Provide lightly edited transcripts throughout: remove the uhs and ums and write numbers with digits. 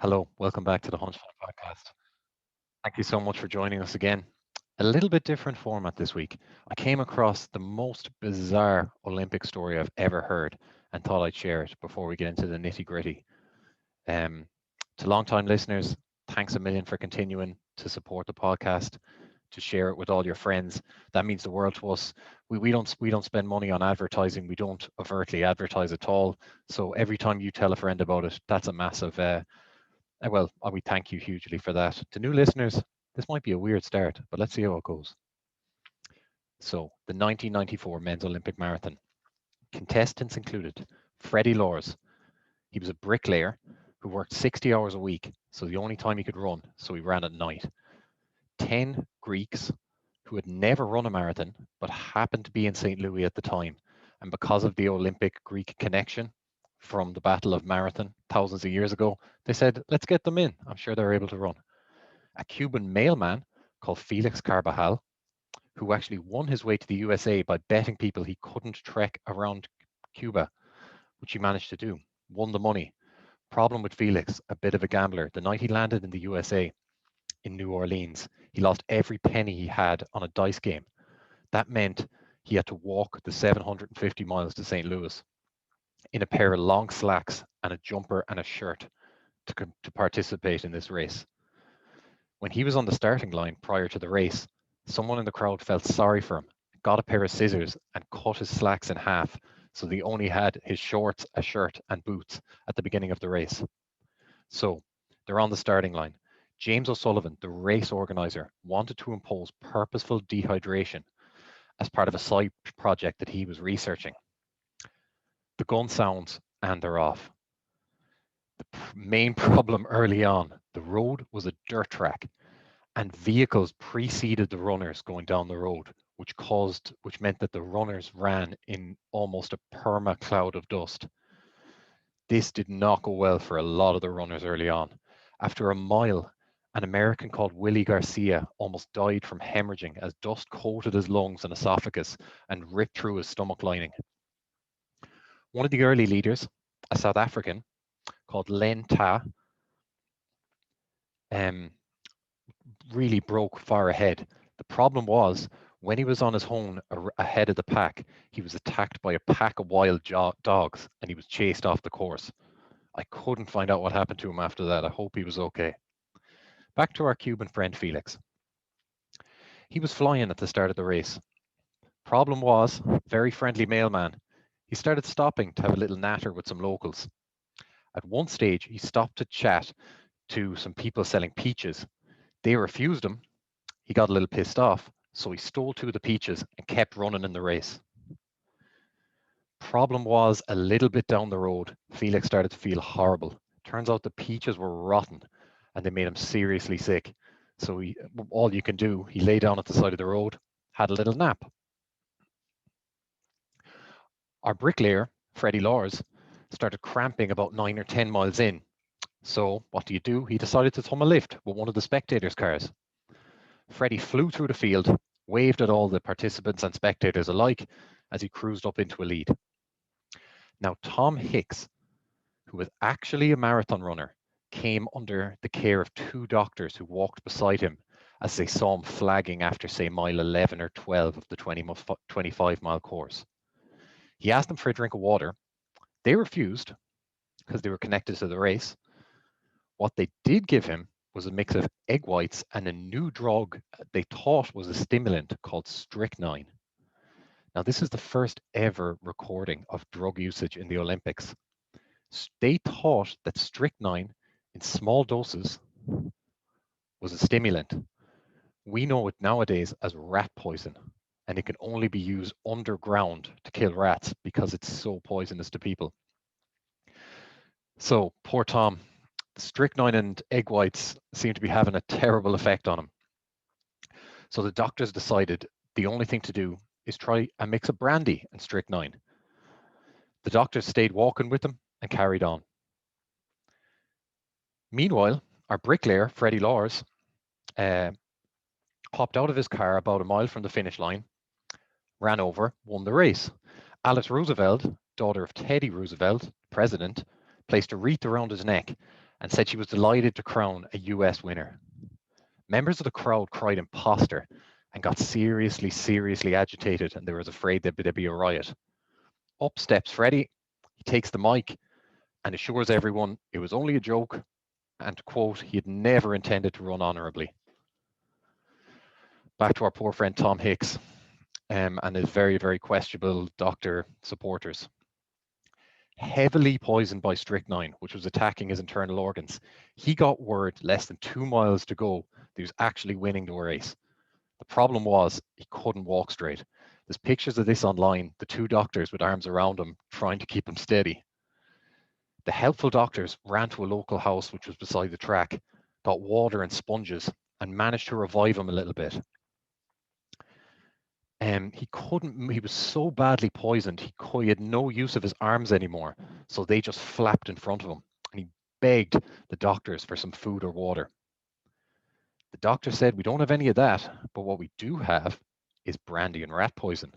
Hello, welcome back to the Hunchtime podcast. Thank you so much for joining us again. A little bit different format this week. I came across the most bizarre Olympic story I've ever heard and thought I'd share it before we get into the nitty gritty. Um, to long-time listeners, thanks a million for continuing to support the podcast, to share it with all your friends. That means the world to us. We don't spend money on advertising. We don't overtly advertise at all. So every time you tell a friend about it, that's a massive we thank you hugely for that. To new listeners, this might be a weird start, but let's see how it goes. So, the 1994 Men's Olympic Marathon. Contestants included Freddie Laws. He was a bricklayer who worked 60 hours a week, so the only time he could run, so he ran at night. 10 Greeks who had never run a marathon but happened to be in St. Louis at the time. And because of the Olympic Greek connection from the Battle of Marathon thousands of years ago, they said, let's get them in. I'm sure they're able to run. A Cuban mailman called Felix Carbajal, who actually won his way to the USA by betting people he couldn't trek around Cuba, which he managed to do, won the money. Problem with Felix, a bit of a gambler. The night he landed in the USA in New Orleans, he lost every penny he had on a dice game. That meant he had to walk the 750 miles to St. Louis in a pair of long slacks and a jumper and a shirt to participate in this race. When he was on the starting line prior to the race, someone in the crowd felt sorry for him, got a pair of scissors, and cut his slacks in half so that he only had his shorts, a shirt, and boots at the beginning of the race. So they're on the starting line. James O'Sullivan, the race organizer, wanted to impose purposeful dehydration as part of a side project that he was researching. The gun sounds and they're off. The main problem early on, the road was a dirt track and vehicles preceded the runners going down the road, which meant that the runners ran in almost a perma cloud of dust. This did not go well for a lot of the runners early on. After a mile, an American called Willie Garcia almost died from hemorrhaging as dust coated his lungs and esophagus and ripped through his stomach lining. One of the early leaders, a South African called Len Ta, um, really broke far ahead. The problem was when he was on his own ahead of the pack, he was attacked by a pack of wild dogs and he was chased off the course. I couldn't find out what happened to him after that. I hope he was okay. Back to our Cuban friend Felix. He was flying at the start of the race. Problem was, very friendly mailman. He started stopping to have a little natter with some locals. At one stage, he stopped to chat to some people selling peaches. They refused him. He got a little pissed off, so he stole two of the peaches and kept running in the race. Problem was, a little bit down the road, Felix started to feel horrible. Turns out the peaches were rotten and they made him seriously sick. So all you can do, he lay down at the side of the road, had a little nap. Our bricklayer, Freddie Lors, started cramping about 9 or 10 miles in. So what do? He decided to thumb a lift with one of the spectators' cars. Freddie flew through the field, waved at all the participants and spectators alike as he cruised up into a lead. Now, Tom Hicks, who was actually a marathon runner, came under the care of two doctors who walked beside him as they saw him flagging after, say, mile 11 or 12 of the 25-mile course. He asked them for a drink of water. They refused because they were connected to the race. What they did give him was a mix of egg whites and a new drug they thought was a stimulant called strychnine. Now, this is the first ever recording of drug usage in the Olympics. They thought that strychnine in small doses was a stimulant. We know it nowadays as rat poison, and it can only be used underground to kill rats because it's so poisonous to people. So, poor Tom, the strychnine and egg whites seem to be having a terrible effect on him. So the doctors decided the only thing to do is try a mix of brandy and strychnine. The doctors stayed walking with him and carried on. Meanwhile, our bricklayer, Freddie Lors, uh, hopped out of his car about a mile from the finish line, ran over, won the race. Alice Roosevelt, daughter of Teddy Roosevelt, president, placed a wreath around his neck and said she was delighted to crown a US winner. Members of the crowd cried imposter and got seriously agitated, and they were afraid there'd be a riot. Up steps Freddie. He takes the mic and assures everyone it was only a joke, and quote, he had never intended to run honourably. Back to our poor friend Tom Hicks and his very questionable doctor supporters. Heavily poisoned by strychnine, which was attacking his internal organs, he got word less than 2 miles to go that he was actually winning the race. The problem was he couldn't walk straight. There's pictures of this online, the 2 doctors with arms around him trying to keep him steady. The helpful doctors ran to a local house which was beside the track, got water and sponges, and managed to revive him a little bit. He was so badly poisoned, he had no use of his arms anymore, so they just flapped in front of him, and he begged the doctors for some food or water. The doctor said, we don't have any of that, but what we do have is brandy and rat poison.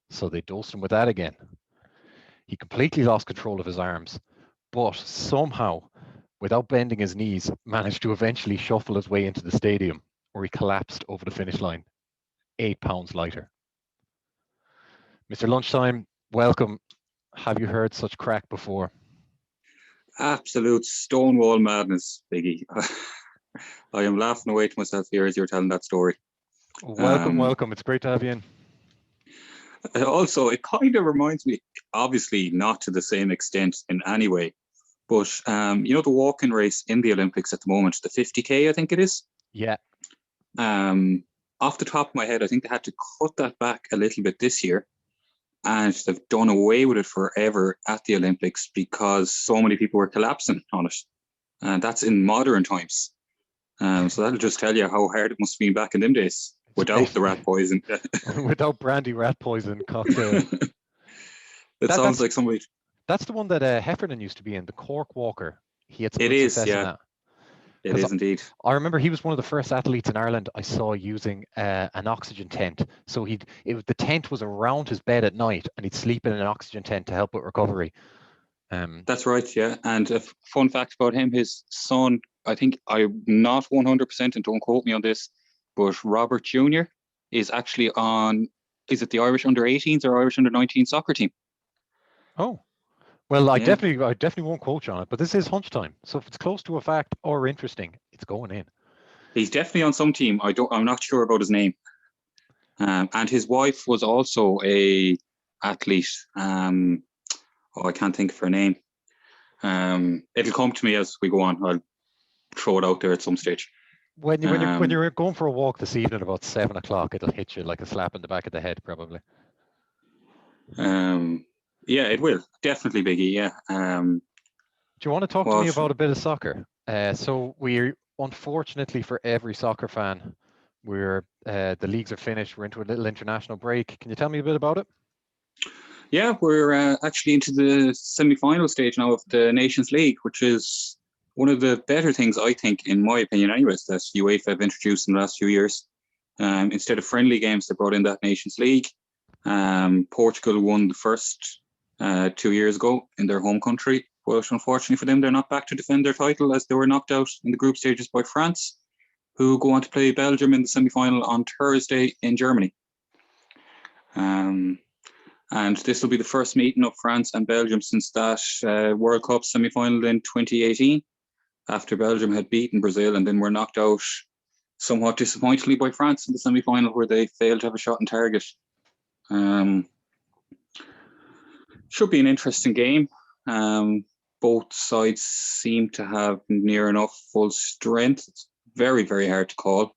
So they dosed him with that again. He completely lost control of his arms, but somehow, without bending his knees, managed to eventually shuffle his way into the stadium, where he collapsed over the finish line, 8 pounds lighter. Mr. Lunchtime, welcome. Have you heard such crack before? Absolute stonewall madness, Biggie. I am laughing away to myself here as you're telling that story. Welcome. It's great to have you in. Also, it kind of reminds me, obviously not to the same extent in any way, but the walking race in the Olympics at the moment, the 50K, I think it is. Yeah. Off the top of my head, I think they had to cut that back a little bit this year, and they've done away with it forever at the Olympics because so many people were collapsing on it. And that's in modern times. So that'll just tell you how hard it must have been back in them days without the rat poison. Without brandy rat poison cocktail. Sounds like somebody. That's the one that Heffernan used to be in, the Cork Walker. He had some good success in that. It is indeed. I remember he was one of the first athletes in Ireland I saw using an oxygen tent. So the tent was around his bed at night, and he'd sleep in an oxygen tent to help with recovery. That's right, yeah. And a fun fact about him, his son, I think I'm not 100%, and don't quote me on this, but Robert Jr. is actually is it the Irish under-18s or Irish under-19 soccer team? Oh. Well, I definitely won't quote you on it, but this is Hunchtime. So if it's close to a fact or interesting, it's going in. He's definitely on some team. I'm not sure about his name. And his wife was also a athlete. I can't think of her name. It'll come to me as we go on. I'll throw it out there at some stage. When you're going for a walk this evening about 7 o'clock, it'll hit you like a slap in the back of the head, probably. Yeah, it will. Definitely, Biggie, yeah. Do you want to talk to me about a bit of soccer? So we're, unfortunately for every soccer fan, the leagues are finished. We're into a little international break. Can you tell me a bit about it? Yeah, we're actually into the semi-final stage now of the Nations League, which is one of the better things, I think, in my opinion anyways, that UEFA have introduced in the last few years. Instead of friendly games, they brought in that Nations League. Portugal won the first 2 years ago in their home country, but unfortunately for them, they're not back to defend their title as they were knocked out in the group stages by France, who go on to play Belgium in the semi-final on Thursday in Germany. And this will be the first meeting of France and Belgium since that World Cup semi-final in 2018, after Belgium had beaten Brazil and then were knocked out somewhat disappointingly by France in the semi-final, where they failed to have a shot on target. Should be an interesting game. Both sides seem to have near enough full strength. It's very, very hard to call.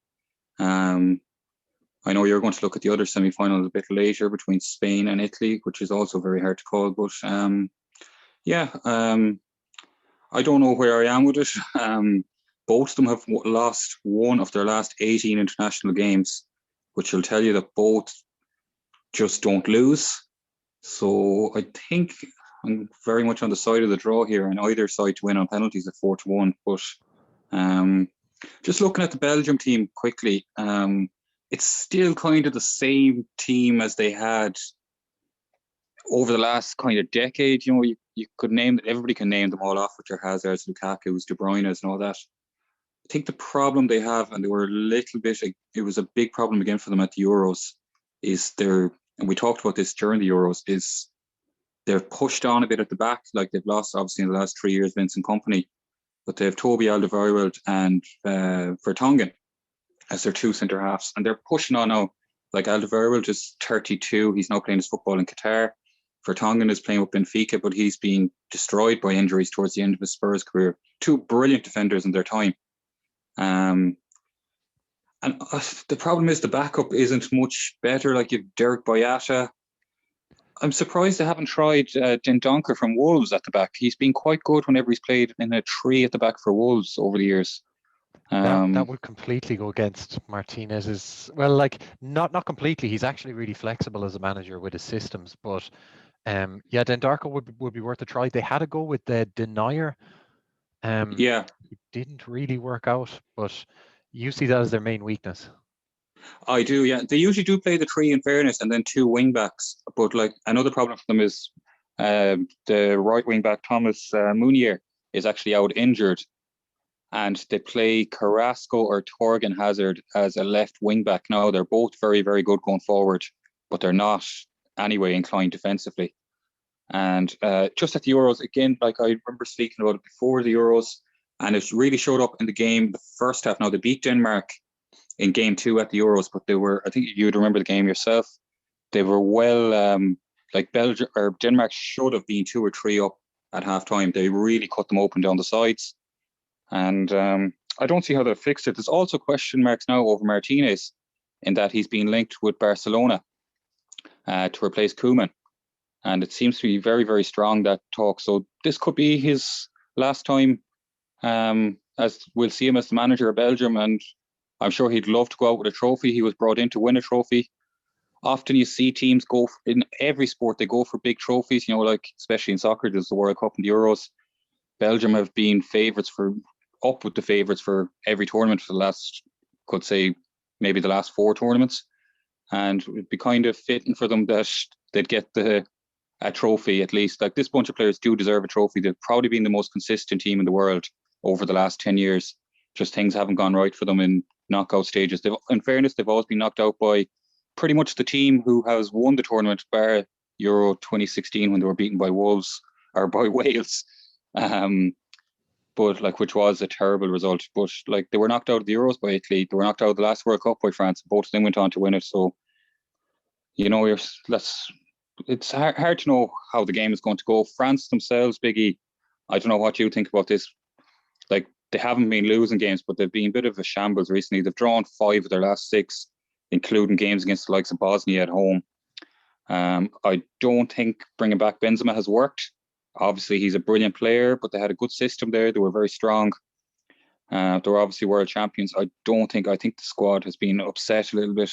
I know you're going to look at the other semi-final a bit later between Spain and Italy, which is also very hard to call. But I don't know where I am with it. Both of them have lost one of their last 18 international games, which will tell you that both just don't lose. So I think I'm very much on the side of the draw here, and either side to win on penalties at 4-1. But just looking at the Belgium team quickly, it's still kind of the same team as they had over the last kind of decade. You know, you could name, everybody can name them all off with your Hazards, Lukaku's, De Bruyne's and all that. I think the problem they have, and they were a little bit, it was a big problem again for them at the Euros, is and we talked about this during the Euros, is they're pushed on a bit at the back. Like they've lost, obviously, in the last 3 years, Vincent Kompany, but they have Toby Alderweireld and Vertonghen as their two centre halves, and they're pushing on now. Like Alderweireld is 32, he's now playing his football in Qatar. Vertonghen is playing with Benfica, but he's been destroyed by injuries towards the end of his Spurs career. Two brilliant defenders in their time. And the problem is the backup isn't much better. Like you've Derek Boyata. I'm surprised they haven't tried Dendoncker from Wolves at the back. He's been quite good whenever he's played in a three at the back for Wolves over the years. That would completely go against Martinez's. Well, like not completely. He's actually really flexible as a manager with his systems. But yeah, Dendoncker would be worth a try. They had to go with the Denier. Yeah, It didn't really work out, but you see that as their main weakness. I do. Yeah, they usually do play the three in fairness, and then two wing backs. But like another problem for them is the right wing back Thomas Meunier is actually out injured, and they play Carrasco or Torgan Hazard as a left wing back. Now they're both very, very good going forward, but they're not anyway inclined defensively. And just at the Euros again, like I remember speaking about it before the Euros, and it really showed up in the game, the first half. Now they beat Denmark in game 2 at the Euros, but they were, I think you'd remember the game yourself. They were well, like Belgium or Denmark should have been 2 or 3 up at halftime. They really cut them open down the sides. And I don't see how they fixed it. There's also question marks now over Martinez in that he's been linked with Barcelona to replace Koeman. And it seems to be very, very strong, that talk. So this could be his last time, as we'll see him as the manager of Belgium. And I'm sure he'd love to go out with a trophy. He was brought in to win a trophy. Often you see teams go, in every sport, they go for big trophies, you know, like especially in soccer, there's the World Cup and the Euros. Belgium have been up with the favourites for every tournament for the last, could say, maybe the last 4 tournaments. And it'd be kind of fitting for them that they'd get a trophy at least. Like this bunch of players do deserve a trophy. They've probably been the most consistent team in the world over the last 10 years. Just things haven't gone right for them in knockout stages. In fairness, they've always been knocked out by pretty much the team who has won the tournament, bar Euro 2016 when they were beaten by Wolves or by Wales. But like, which was a terrible result. But like, they were knocked out of the Euros by Italy. They were knocked out of the last World Cup by France. Both of them went on to win it. So, you know, it's hard to know how the game is going to go. France themselves, Biggie, I don't know what you think about this. Like, they haven't been losing games, but they've been a bit of a shambles recently. They've drawn 5 of their last 6, including games against the likes of Bosnia at home. I don't think bringing back Benzema has worked. Obviously, he's a brilliant player, but they had a good system there. They were very strong. They were obviously world champions. I think the squad has been upset a little bit.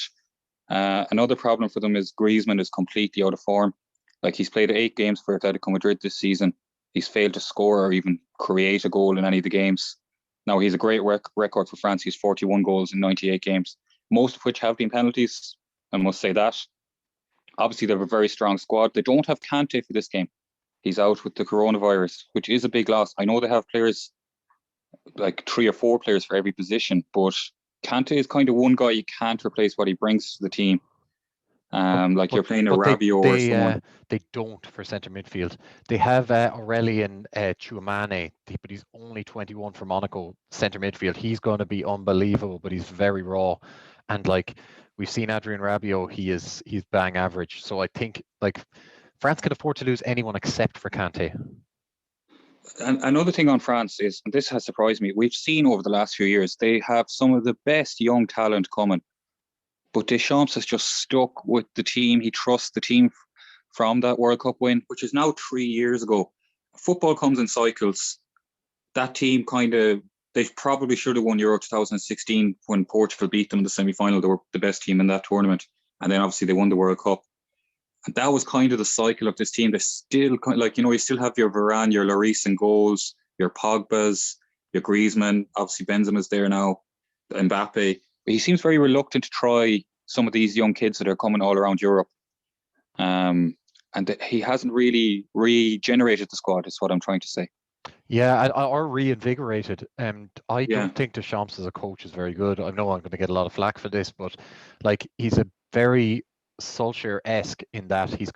Another problem for them is Griezmann is completely out of form. Like, he's played 8 games for Atletico Madrid this season. He's failed to score or even create a goal in any of the games. Now, he's a great record for France. He's 41 goals in 98 games, most of which have been penalties. I must say that. Obviously, they have a very strong squad. They don't have Kante for this game. He's out with the coronavirus, which is a big loss. I know they have players, like 3 or 4 players for every position, but Kante is kind of one guy you can't replace what he brings to the team. You're playing a Rabiot or someone. They don't for centre midfield. They have Aurelien Tchouameni, but he's only 21 for Monaco centre midfield. He's going to be unbelievable, but he's very raw. And like, we've seen Adrien Rabiot, he's bang average. So I think like France can afford to lose anyone except for Kante. And another thing on France is, and this has surprised me, we've seen over the last few years, they have some of the best young talent coming. But Deschamps has just stuck with the team. He trusts the team from that World Cup win, which is now 3 years ago. Football comes in cycles. That team they probably should have won Euro 2016 when Portugal beat them in the semi-final. They were the best team in that tournament. And then obviously they won the World Cup. And that was kind of the cycle of this team. They still, you still have your Varane, your Lloris in goals, your Pogba's, your Griezmann. Obviously Benzema's there now, Mbappe. But he seems very reluctant to try some of these young kids that are coming all around Europe. and he hasn't really regenerated the squad. Is what I'm trying to say. Yeah, or reinvigorated. And I Yeah, don't think Deschamps as a coach is very good. I know I'm going to get a lot of flack for this, but like he's a very Solskjaer-esque in that he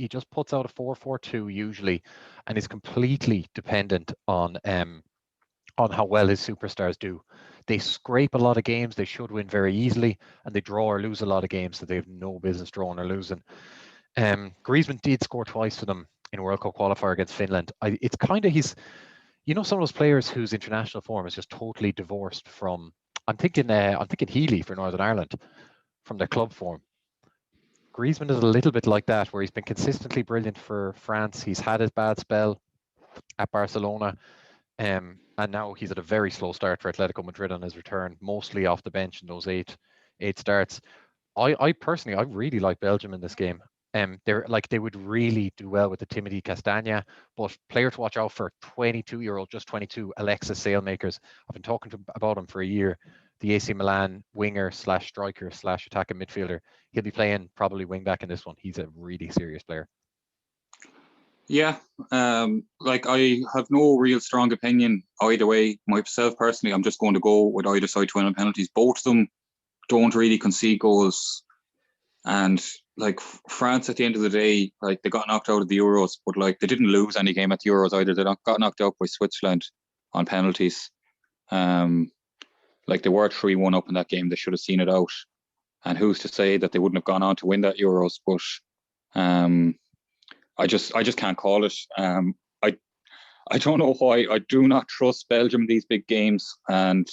just puts out a 4-4-2 usually, and is completely dependent on how well his superstars do. They scrape a lot of games they should win very easily, and they draw or lose a lot of games that they have no business drawing or losing. Griezmann did score twice for them in World Cup qualifier against Finland. It's kind of some of those players whose international form is just totally divorced from. I'm thinking Healy for Northern Ireland from their club form. Griezmann is a little bit like that, where he's been consistently brilliant for France. He's had his bad spell at Barcelona, and now he's at a very slow start for Atletico Madrid on his return, mostly off the bench in those eight starts. I personally, I really like Belgium in this game. They would really do well with the Timothy Castagna, but player to watch out for, 22-year-old, just 22, Alexis Sailmakers. I've been talking about him for a year. The AC Milan winger slash striker slash attacking midfielder. He'll be playing probably wing back in this one. He's a really serious player. Yeah, like I have no real strong opinion either way. Myself personally, I'm just going to go with either side to win on penalties. Both of them don't really concede goals, and like France at the end of the day, like they got knocked out of the Euros, but like they didn't lose any game at the Euros either. They got knocked out by Switzerland on penalties. Like they were 3-1 up in that game. They should have seen it out. And who's to say that they wouldn't have gone on to win that Euros? But I just can't call it. I don't know why. I do not trust Belgium in these big games, and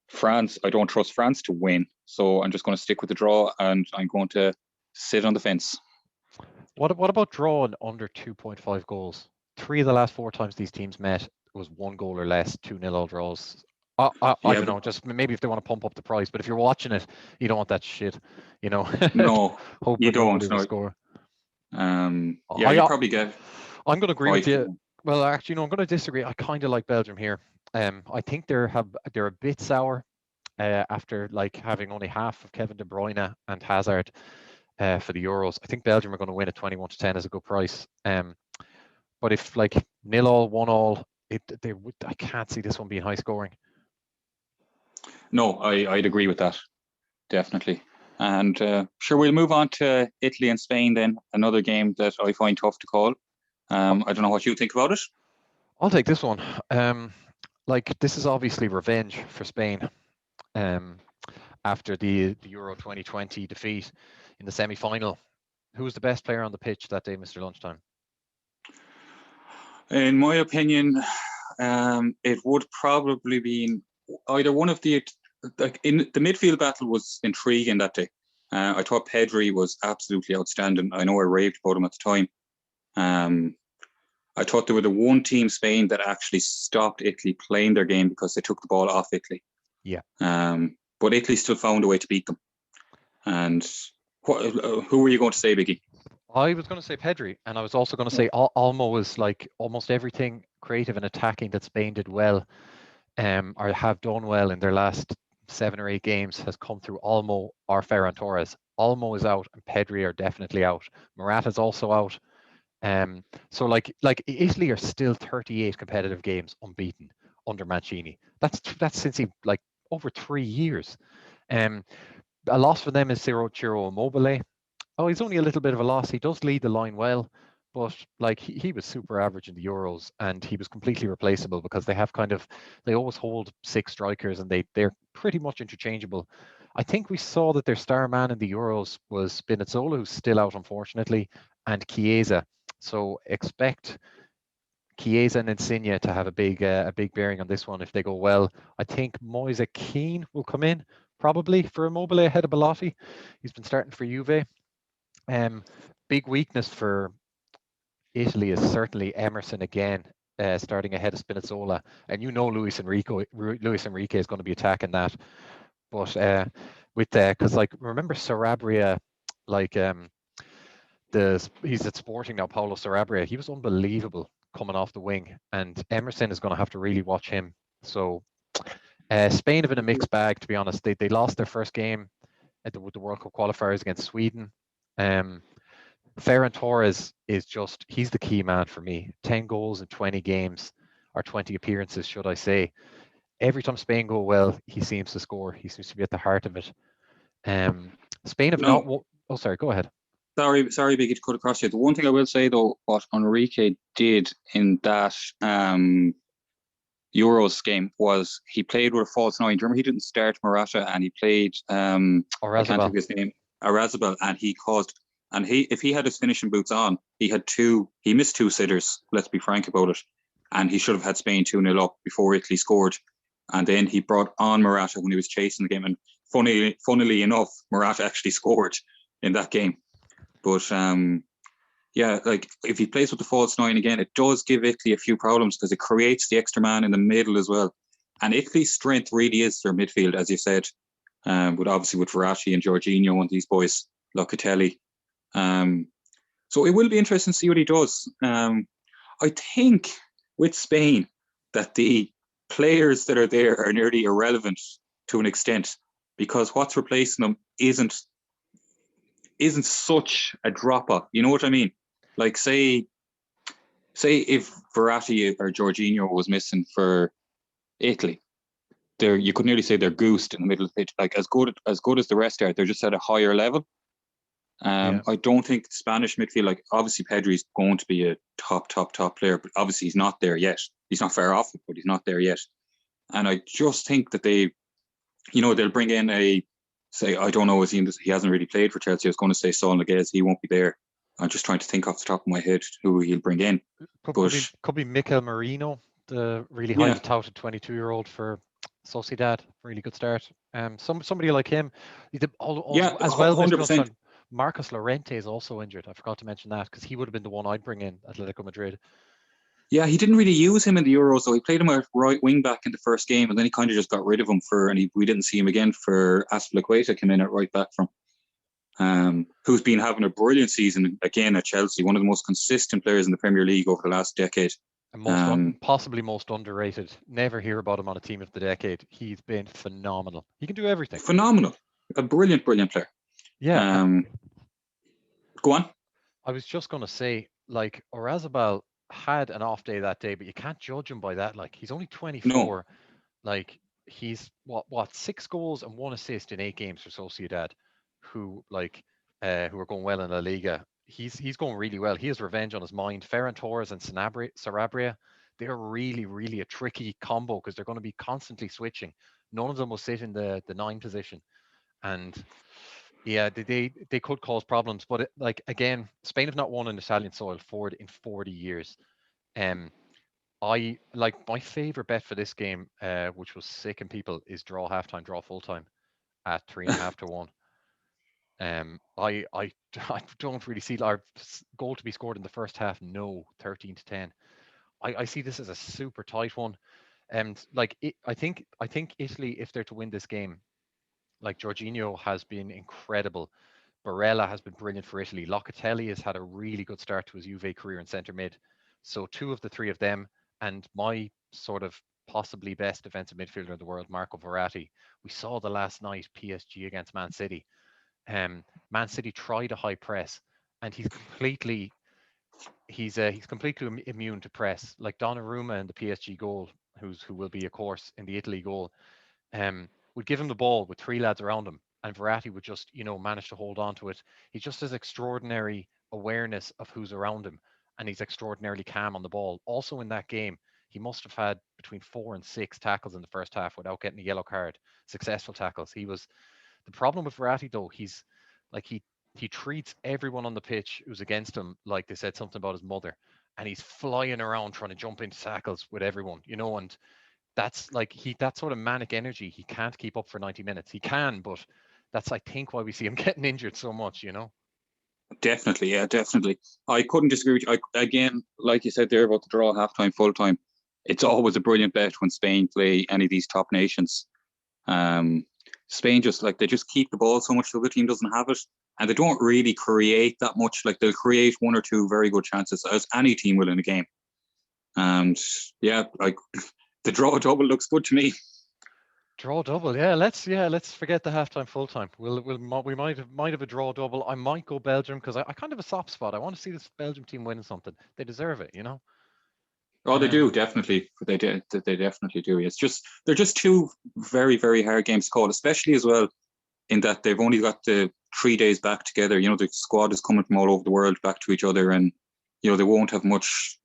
France. I don't trust France to win. So I'm just going to stick with the draw, and I'm going to sit on the fence. What about drawing under 2.5 goals? 3 of the last 4 times these teams met was 1 goal or less, 2-0 all draws. I Yeah, don't know, just maybe if they want to pump up the price, but if you're watching it, you don't want that shit, no, you hoping don't. nobody will No. score. Yeah, you probably get I'm going to agree with 5 to you. 1. Well, actually, no, I'm going to disagree. I kind of like Belgium here. I think they're a bit sour after like having only half of Kevin De Bruyne and Hazard for the Euros. I think Belgium are going to win at 21-10 as a good price. But if like 0-0, 1-1, I can't see this one being high scoring. No, I'd agree with that, definitely. And sure, we'll move on to Italy and Spain then. Another game that I find tough to call. I don't know what you think about it. I'll take this one. Like this is obviously revenge for Spain. After the Euro 2020 defeat in the semi-final. Who was the best player on the pitch that day, Mr. Lunchtime? In my opinion, it would probably be either one of the, like in the midfield battle was intriguing that day. I thought Pedri was absolutely outstanding. I know I raved about him at the time. I thought they were the one team, Spain, that actually stopped Italy playing their game because they took the ball off Italy. Yeah. But Italy still found a way to beat them. And who were you going to say, Biggie? I was going to say Pedri, and I was also going to say Olmo was like almost everything creative and attacking that Spain did well, or have done well in their last 7 or 8 games has come through Olmo or Ferran Torres. Olmo is out, and Pedri are definitely out. Morata's also out. So like Italy are still 38 competitive games unbeaten under Mancini. That's since he like over 3 years. A loss for them is Ciro Immobile. Oh, he's only a little bit of a loss. He does lead the line well, but like he was super average in the Euros, and he was completely replaceable because they always hold 6 strikers, and they're pretty much interchangeable. I think we saw that their star man in the Euros was Spinazzola, who's still out unfortunately, and Chiesa. So expect Chiesa and Insigne to have a big bearing on this one if they go well. I think Moise Kean will come in probably for Immobile ahead of Belotti. He's been starting for Juve. Big weakness for Italy is certainly Emerson again, starting ahead of Spinazzola, and Luis Enrique is going to be attacking that. But because like remember Sarabia, like he's at Sporting now, Paulo Sarabia. He was unbelievable coming off the wing, and Emerson is going to have to really watch him. So Spain have been a mixed bag, to be honest. They lost their first game with the World Cup qualifiers against Sweden. Ferran Torres is just, he's the key man for me. 10 goals in 20 games, or 20 appearances, should I say. Every time Spain go well, he seems to score. He seems to be at the heart of it. Spain have not. No, Oh, sorry. Go ahead. sorry, Biggie, to cut across you. The one thing I will say though, what Enrique did in that Euros game was he played with a false nine. Do you remember he didn't start Morata and he played I can't think Orazabal. of his name, Arazabal, and he caused, and he, if he had his finishing boots on, he missed two sitters, let's be frank about it. And he should have had Spain 2-0 up before Italy scored. And then he brought on Morata when he was chasing the game. And funnily enough, Morata actually scored in that game. But yeah, like if he plays with the false nine again, it does give Italy a few problems because it creates the extra man in the middle as well. And Italy's strength really is their midfield, as you said, but obviously with Verratti and Jorginho and these boys, Locatelli. So it will be interesting to see what he does. I think with Spain that the players that are there are nearly irrelevant to an extent because what's replacing them isn't such a drop off. You know what I mean? Like say if Verratti or Jorginho was missing for Italy, you could nearly say they're goosed in the middle of the pitch. Like as good as the rest are, they're just at a higher level. Yeah. I don't think the Spanish midfield, like obviously Pedri's going to be a top player, but obviously he's not there yet. He's not far off it, but he's not there yet. And I just think that they'll bring in I don't know, he hasn't really played for Chelsea. I was going to say Saul Niguez, he won't be there. I'm just trying to think off the top of my head who he'll bring in. Could be Mikel Merino, the really highly touted 22-year-old for Sociedad. Really good start. Somebody like him. As well, 100%. Marcos Llorente is also injured. I forgot to mention that because he would have been the one I'd bring in, Atletico Madrid. Yeah, he didn't really use him in the Euros, so he played him at right wing back in the first game, and then he kind of just got rid of him we didn't see him again for Azpilicueta came in at right back from, who's been having a brilliant season again at Chelsea, one of the most consistent players in the Premier League over the last decade. And possibly most underrated. Never hear about him on a team of the decade. He's been phenomenal. He can do everything. Phenomenal. A brilliant player. Yeah. Go on. I was just going to say, like, Orazabal had an off day that day, but you can't judge him by that. Like, he's only 24. No. Like, he's what 6 goals and 1 assist in 8 games for Sociedad, who are going well in La Liga. He's going really well. He has revenge on his mind. Ferran Torres and Sarabia, they're really, really a tricky combo because they're going to be constantly switching. None of them will sit in the 9 position, and yeah, they could cause problems. But again, Spain have not won on Italian soil in 40 years. I like my favorite bet for this game, which was sicking people, is draw halftime, draw full time at 3.5 to 1. I don't really see our goal to be scored in the first half. No, 13 to 10. I see this as a super tight one, and I think Italy, if they're to win this game, like Jorginho has been incredible. Barella has been brilliant for Italy. Locatelli has had a really good start to his Juve career in centre mid. So 2 of the 3 of them, and my sort of possibly best defensive midfielder in the world, Marco Verratti. We saw the last night PSG against Man City. Man City tried a high press, and he's completely immune to press. Like Donnarumma in the PSG goal, who will be, of course, in the Italy goal, would give him the ball with 3 lads around him, and Verratti would just, manage to hold on to it. He just has extraordinary awareness of who's around him, and he's extraordinarily calm on the ball. Also in that game, he must have had between 4 and 6 tackles in the first half without getting a yellow card. Successful tackles. The problem with Verratti though, he's like he treats everyone on the pitch who's against him like they said something about his mother, and he's flying around trying to jump into tackles with everyone, and that's that sort of manic energy he can't keep up for 90 minutes. He can, but that's, I think, why we see him getting injured so much. Definitely, yeah, definitely. I couldn't disagree with you. Again, like you said there about the draw halftime, full time, it's always a brilliant bet when Spain play any of these top nations. Spain they just keep the ball so much the other team doesn't have it, and they don't really create that much. Like they'll create 1 or 2 very good chances, as any team will in a game. And yeah, the draw double looks good to me. Draw double, yeah. Let's forget the halftime, full time. We might have a draw double. I might go Belgium because I kind of have a soft spot. I want to see this Belgium team winning something. They deserve it, you know. Oh, they do definitely. They definitely do. It's just they're just two very very hard games to call, especially as well in that they've only got the 3 days back together. You know, the squad is coming from all over the world back to each other, and you know they won't have much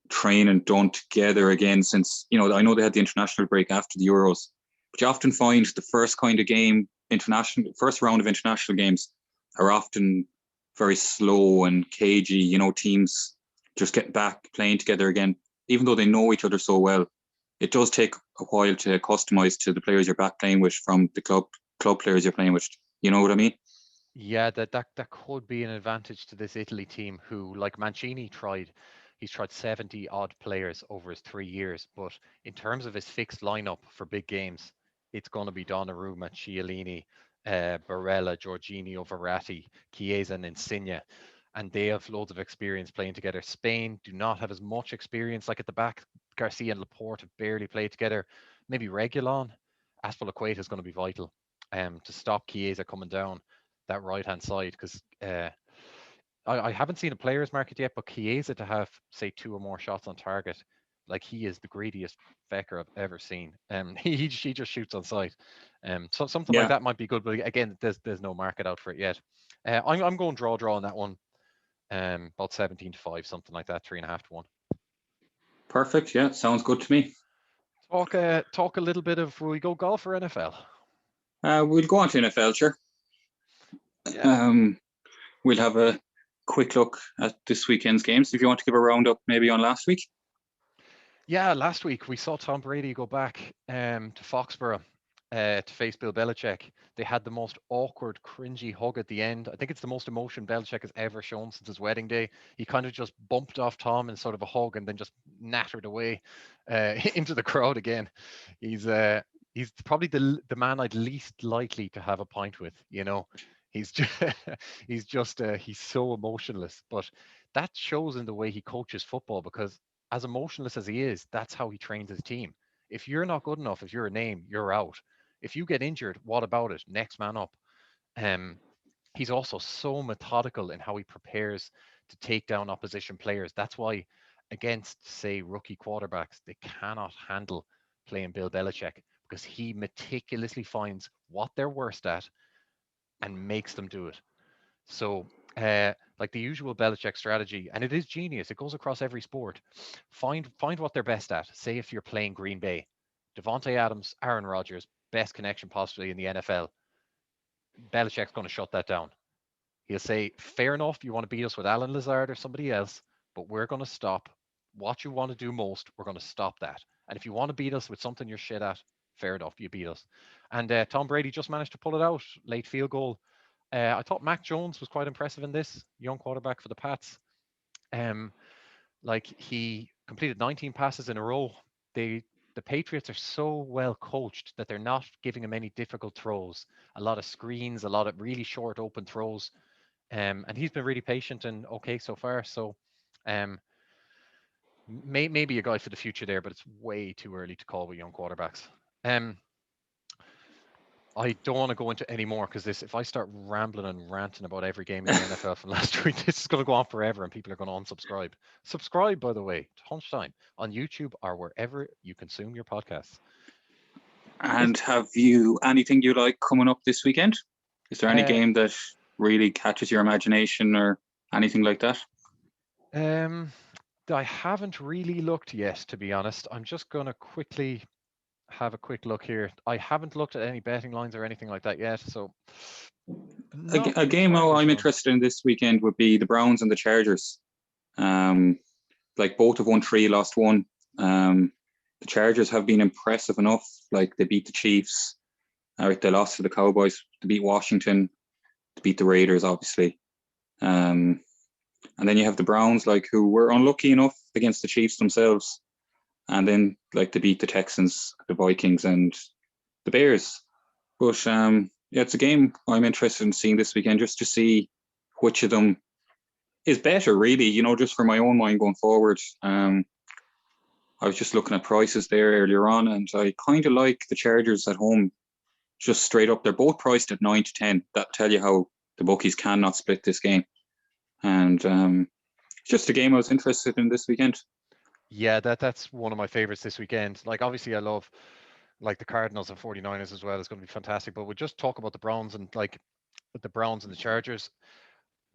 training done together again since you know I know they had the international break after the Euros, but you often find the first kind of game international first round of international games are often very slow and cagey. You know, teams just getting back playing together again, even though they know each other so well. It does take a while to customize to the players you're back playing with from the club players you're playing with. You know what I mean? Yeah, that could be an advantage to this Italy team who, like Mancini tried, he's tried 70 odd players over his 3 years, but in terms of his fixed lineup for big games, it's going to be Donnarumma, Chiellini, Barella, Jorginho, Verratti, Chiesa, and Insigne, and they have loads of experience playing together. Spain do not have as much experience, like at the back, Garcia and Laporte have barely played together. Maybe Regulon, Azpilicueta is going to be vital to stop Chiesa coming down that right hand side because I haven't seen a player's market yet, but Chiesa to have say two or more shots on target, like he is the greediest fecker I've ever seen. He just shoots on sight. So something like Yeah, that might be good, but again, there's no market out for it yet. I'm going draw on that one. About 17-5, something like that, 3.5 to 1. perfect. Yeah, sounds good to me. Talk a little bit of will we go golf or NFL? We'll go on to NFL, sure. Yeah. Um, we'll have a quick look at this weekend's games. If you want to give a roundup, maybe on last week. Yeah, last week we saw Tom Brady go back to Foxborough to face Bill Belichick. They had the most awkward, cringy hug at the end. I think it's the most emotion Belichick has ever shown since his wedding day. He kind of just bumped off Tom in sort of a hug and then just nattered away into the crowd again. He's uh, he's probably the man I'd least likely to have a pint with. You know, he's just, he's so emotionless, but that shows in the way he coaches football because as emotionless as he is, that's how he trains his team. If you're not good enough, if you're a name, you're out. If you get injured, what about it? Next man up. Um, he's also so methodical in how he prepares to take down opposition players. That's why, against, say, rookie quarterbacks, they cannot handle playing Bill Belichick because he meticulously finds what they're worst at and makes them do it. So, like the usual Belichick strategy, and it is genius. It goes across every sport. Find what they're best at. Say if you're playing Green Bay, Devontae Adams, Aaron Rodgers, best connection possibly in the NFL. Belichick's going to shut that down. He'll say, "Fair enough, you want to beat us with Alan Lazard or somebody else, but we're going to stop what you want to do most. We're going to stop that. And if you want to beat us with something you're shit at, fair enough, you beat us." And Tom Brady just managed to pull it out, late field goal. I thought Mac Jones was quite impressive in this, young quarterback for the Pats. Um, like he completed 19 passes in a row. They the Patriots are so well coached that they're not giving him any difficult throws. A lot of screens, a lot of really short open throws. And he's been really patient and okay so far. So um, maybe a guy for the future there, but it's way too early to call with young quarterbacks. Um, I don't want to go into any more because this, if I start rambling and ranting about every game in the NFL from last week, this is going to go on forever and people are going to unsubscribe. Subscribe, by the way, to Hunchtime on YouTube or wherever you consume your podcasts. And have you anything you like coming up this weekend? Is there any Uh, game that really catches your imagination or anything like that? um, I haven't really looked yet, to be honest. I'm just going to quickly have a quick look here. I haven't looked at any betting lines or anything like that yet, so not A game entirely I'm sure. interested in this weekend would be the Browns and the Chargers. Um, like both have won three, lost one. The Chargers have been impressive enough. Like they beat the Chiefs. They lost to the Cowboys. They beat Washington. They beat the Raiders, obviously. Um, and then you have the Browns, like who were unlucky enough against the Chiefs themselves, and then like they beat the Texans, the Vikings, and the Bears. But yeah, it's a game I'm interested in seeing this weekend just to see which of them is better, really. You know, just for my own mind going forward. I was just looking at prices there earlier on, and I kind of like the Chargers at home just straight up. They're both priced at 9 to 10. That tell you how the bookies cannot split this game. And it's just a game I was interested in this weekend. Yeah, that's one of my favorites this weekend. Like, obviously, I love like the Cardinals and 49ers as well. It's going to be fantastic. But we'll just talk about the Browns and like the Browns and the Chargers.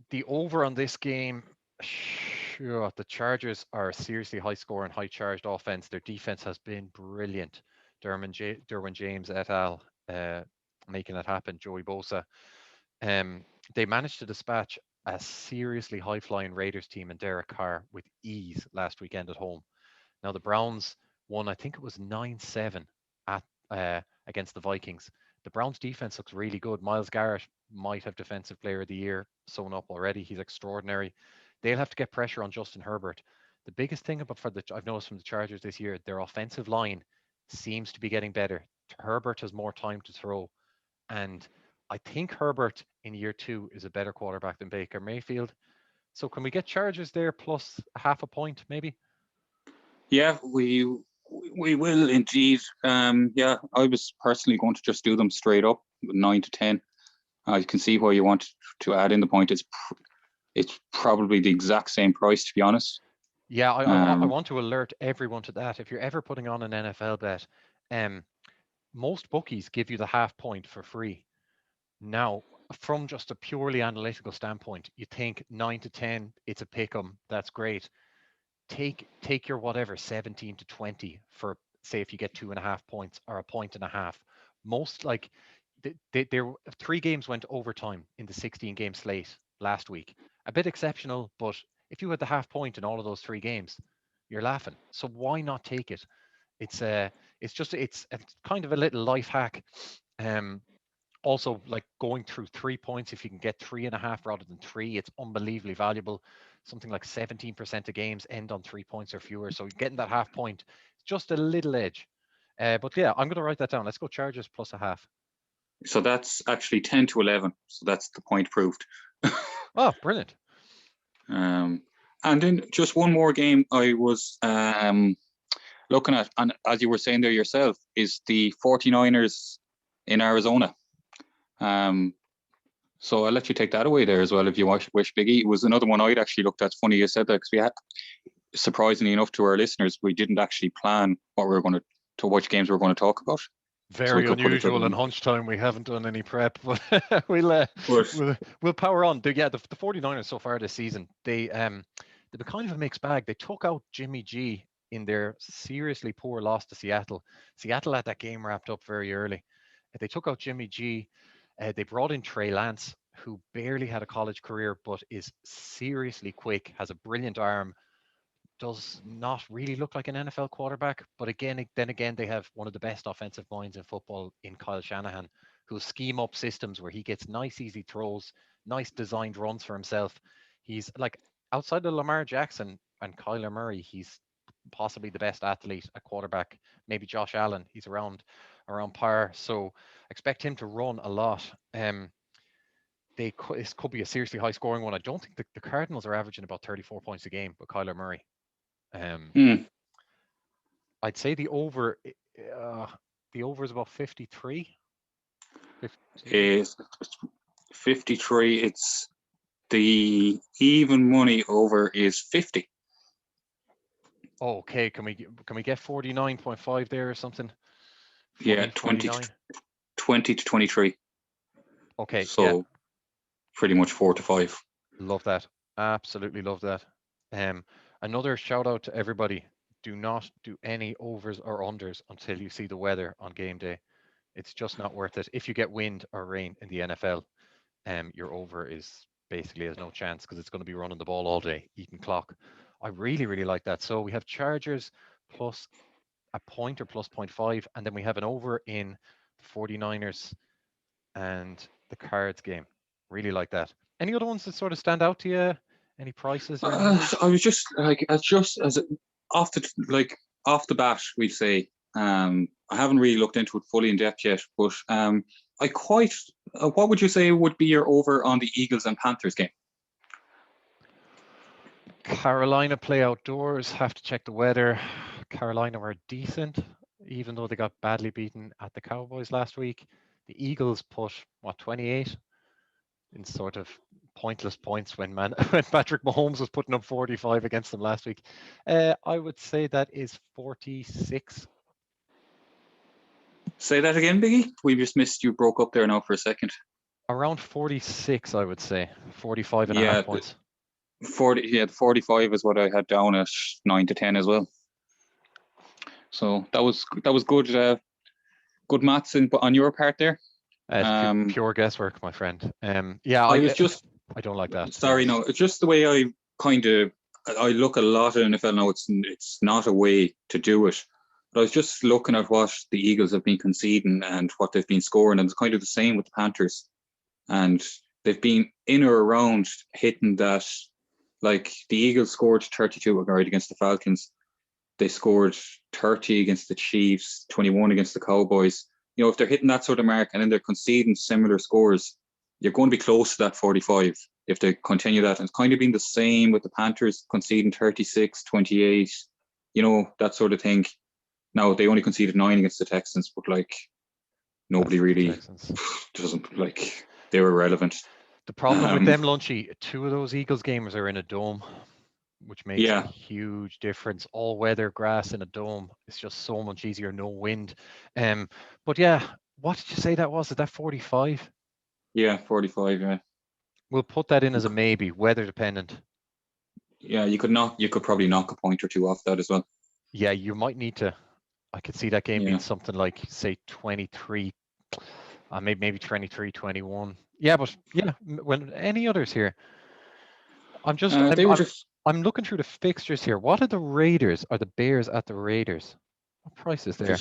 The over on this game, sure, the Chargers are a seriously high score and high charged offense. Their defense has been brilliant. Derwin James et al. Making it happen. Joey Bosa. Um, they managed to dispatch a seriously high flying Raiders team and Derek Carr with ease last weekend at home. Now the Browns won, I think it was 9-7 at against the Vikings. The Browns defense looks really good. Myles Garrett might have Defensive Player of the Year sewn up already. He's extraordinary. They'll have to get pressure on Justin Herbert. The biggest thing about I've noticed from the Chargers this year, their offensive line seems to be getting better. Herbert has more time to throw, and I think Herbert in year 2 is a better quarterback than Baker Mayfield. So can we get Chargers there plus half a point maybe? Yeah, we will indeed. Yeah, I was personally going to just do them straight up, 9 to 10. I can see why you want to add in the point. It's probably the exact same price, to be honest. Yeah, I want to alert everyone to that. If you're ever putting on an NFL bet, most bookies give you the half point for free. Now, from just a purely analytical standpoint, you think 9 to 10, it's a pick 'em. That's great. Take your whatever 17 to 20 for, say, if you get 2.5 points or a point and a half. Most like there 3 games went overtime in the 16 game slate last week. A bit exceptional, but if you had the half point in all of those 3 games, you're laughing. So why not take it? It's a kind of a little life hack. Um, Also, like going through 3 points, if you can get 3.5 rather than 3, it's unbelievably valuable. Something like 17% of games end on 3 points or fewer. So getting that half point, just a little edge. But yeah, I'm going to write that down. Let's go Chargers plus a half. So that's actually 10 to 11. So that's the point proved. Oh, brilliant. And then just one more game I was looking at, and as you were saying there yourself, is the 49ers in Arizona. So I'll let you take that away there as well if you wish, Biggie. It was another one I'd actually looked at. It's funny you said that, because we had, surprisingly enough to our listeners, we didn't actually plan what we were going to which games we were going to talk about. Very unusual in Hunchtime. We haven't done any prep, but we'll power on. The 49ers so far this season, they've been kind of a mixed bag. They took out Jimmy G in their seriously poor loss to Seattle. Seattle had that game wrapped up very early. They took out Jimmy G. They brought in Trey Lance, who barely had a college career, but is seriously quick, has a brilliant arm, does not really look like an NFL quarterback. But then again, they have one of the best offensive minds in football in Kyle Shanahan, who'll scheme up systems where he gets nice, easy throws, nice designed runs for himself. He's like, outside of Lamar Jackson and Kyler Murray, he's possibly the best athlete at quarterback. Maybe Josh Allen. He's around par. So expect him to run a lot. This could be a seriously high scoring one. I don't think the Cardinals are averaging about 34 points a game with Kyler Murray. I'd say the over is about 53. Is 53. It's the even money over is 50. Okay, can we get 49.5 there or something? 40, yeah, 20 to 23. Okay, so yeah. Pretty much 4 to 5. Love that. Absolutely love that. Another shout out to everybody. Do not do any overs or unders until you see the weather on game day. It's just not worth it. If you get wind or rain in the NFL, your over is basically has no chance, because it's going to be running the ball all day, eating clock. I really, really like that. So we have Chargers plus a point or plus 0.5, and then we have an over in the 49ers and the Cards game. Really like that. Any other ones that sort of stand out to you? Any prices or anything? I was just like, off the bat, we'd say, I haven't really looked into it fully in depth yet, but what would you say would be your over on the Eagles and Panthers game? Carolina play outdoors, have to check the weather. Carolina were decent, even though they got badly beaten at the Cowboys last week. The Eagles put, what, 28 in sort of pointless points when when Patrick Mahomes was putting up 45 against them last week. I would say that is 46. Say that again, Biggie. We just missed you. Broke up there now for a second. Around 46, I would say. 45 and a half Yeah, points. 40. Yeah, 45 is what I had down at 9 to 10 as well. So that was good. Good maths on your part there. It's pure guesswork, my friend. Yeah, I was just I don't like that, to be sorry. honest. No, it's just the way I look at a lot of NFL now. It's not a way to do it. But I was just looking at what the Eagles have been conceding and what they've been scoring, and it's kind of the same with the Panthers. And they've been in or around hitting that. Like the Eagles scored 32 against the Falcons. They scored 30 against the Chiefs, 21 against the Cowboys. You know, if they're hitting that sort of mark and then they're conceding similar scores, you're going to be close to that 45 if they continue that. And it's kind of been the same with the Panthers conceding 36, 28, you know, that sort of thing. Now, they only conceded 9 against the Texans, but like nobody That's the really Texans. doesn't like they were relevant. The problem with them, Lunchy, 2 of those Eagles games are in a dome, which makes a Yeah, huge difference. All weather grass in a dome is just so much easier, no wind. But yeah, what did you say that was? Is that 45? yeah, 45. Yeah, We'll put that in as a maybe, weather dependent. yeah. You could probably knock a point or two off that as well. Yeah, you might need to. I could see that game being Yeah, something like, say, 23, maybe 23, 21. Yeah, but yeah, when any others here, I'm just, they were just. I'm looking through the fixtures here. What are the Raiders? Are the Bears at the Raiders? What price is there?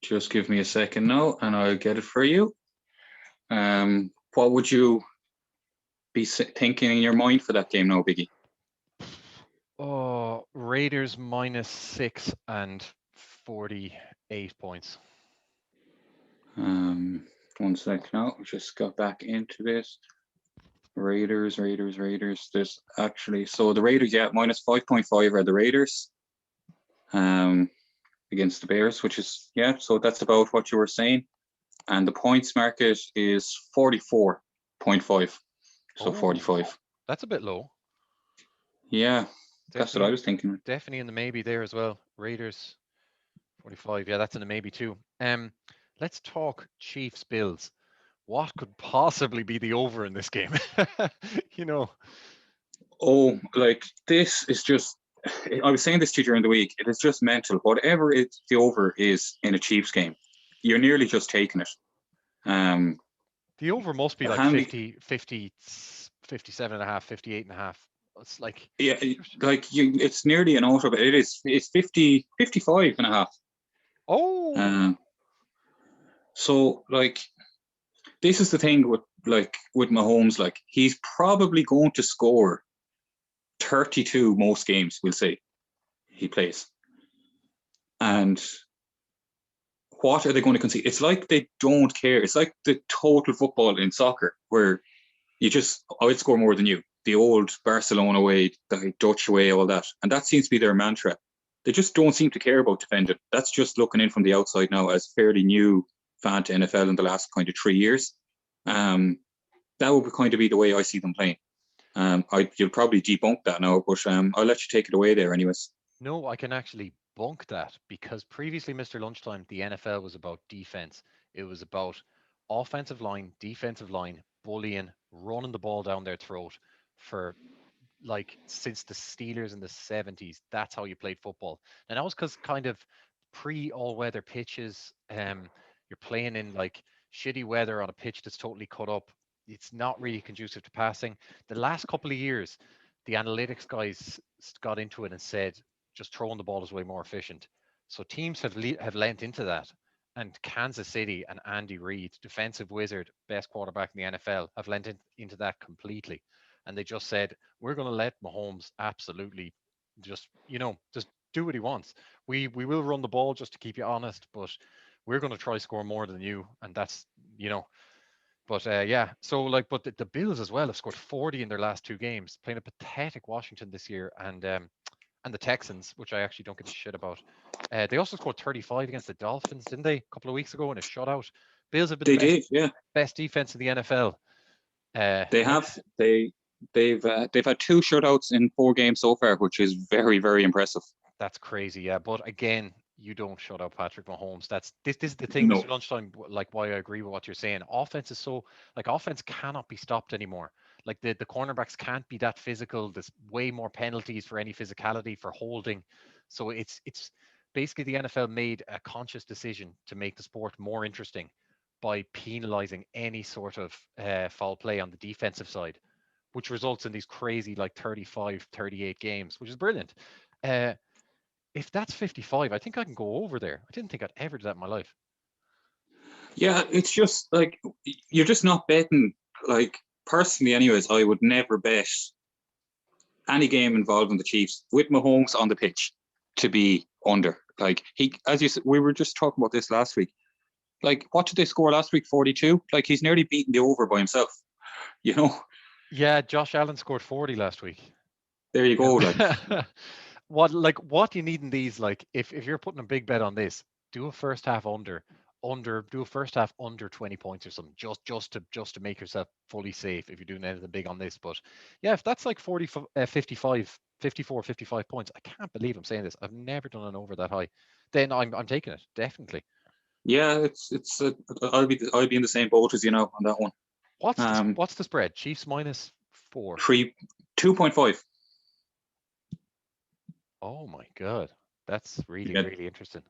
Just give me a second now, and I'll get it for you. What would you be thinking in your mind for that game now, Biggie? Oh, Raiders -6 and 48 points. 1 sec now. Just got back into this. Raiders. There's actually so the Raiders, yeah, -5.5 are the Raiders. Against the Bears, which is so that's about what you were saying. And the points market is 44.5. So 45. That's a bit low. Yeah, that's what I was thinking. Definitely in the maybe there as well. Raiders 45. Yeah, that's in the maybe too. Let's talk Chiefs Bills. What could possibly be the over in this game? you know. Oh, like this is just. I was saying this to you during the week. It is just mental. Whatever the over is in a Chiefs game, you're nearly just taking it. The over must be like 50, 50, 57 and a half, 58 and a half. It's like, yeah, like it's nearly an auto, but it's 50, 55 and a half. Oh. So like this is the thing with Mahomes, like he's probably going to score 32 most games, we'll say he plays. And what are they going to concede? It's like they don't care. It's like the total football in soccer where I'd score more than you. The old Barcelona way, the Dutch way, all that. And that seems to be their mantra. They just don't seem to care about defending. That's just looking in from the outside now as fairly new fan to NFL in the last kind of 3 years. That would kind of be the way I see them playing. You'll probably debunk that now, but I'll let you take it away there anyways. No, I can actually bunk that because previously, Mr. Lunchtime, the NFL was about defense. It was about offensive line, defensive line, bullying, running the ball down their throat for like since the Steelers in the 70s. That's how you played football. And that was because kind of pre all weather pitches, you're playing in like shitty weather on a pitch that's totally cut up. It's not really conducive to passing. The last couple of years, the analytics guys got into it and said just throwing the ball is way more efficient. So teams have lent into that. And Kansas City and Andy Reid, defensive wizard, best quarterback in the NFL, have lent into that completely. And they just said, we're going to let Mahomes absolutely just do what he wants. We will run the ball just to keep you honest, but we're going to try score more than you. And that's, but yeah, so like, but the Bills as well have scored 40 in their last 2 games, playing a pathetic Washington this year. And and the Texans, which I actually don't give a shit about. They also scored 35 against the Dolphins, didn't they, a couple of weeks ago in a shutout? Bills have been the They did, yeah. best defense in the NFL. They Yeah, have. They've had 2 shutouts in 4 games so far, which is very, very impressive. that's crazy. Yeah, but again, you don't shut out Patrick Mahomes. This is the thing, No. Mr. Lunchtime. Like why I agree with what you're saying. Offense is so like offense cannot be stopped anymore. Like the cornerbacks can't be that physical. There's way more penalties for any physicality for holding. So it's basically the NFL made a conscious decision to make the sport more interesting by penalizing any sort of foul play on the defensive side, which results in these crazy like 35, 38 games, which is brilliant. Uh, if that's 55, I think I can go over there. I didn't think I'd ever do that in my life. Yeah, it's just like you're just not betting. Like personally, anyways, I would never bet any game involving the Chiefs with Mahomes on the pitch to be under. Like he, as you said, we were just talking about this last week. Like, what did they score last week? 42. Like he's nearly beaten the over by himself. You know. Yeah, Josh Allen scored 40 last week. There you go. Like, Yeah. What you need in these, like if you're putting a big bet on this, do a first half do a first half under 20 points or something, just to make yourself fully safe if you're doing anything big on this. But yeah, if that's like 40 55 54 55 points, I can't believe I'm saying this. I've never done an over that high. Then I'm taking it, definitely. yeah, it's. I'll be in the same boat as you know on that one. What's the spread? Chiefs minus 4. 2.5. Oh my god. That's really, Yeah, really interesting.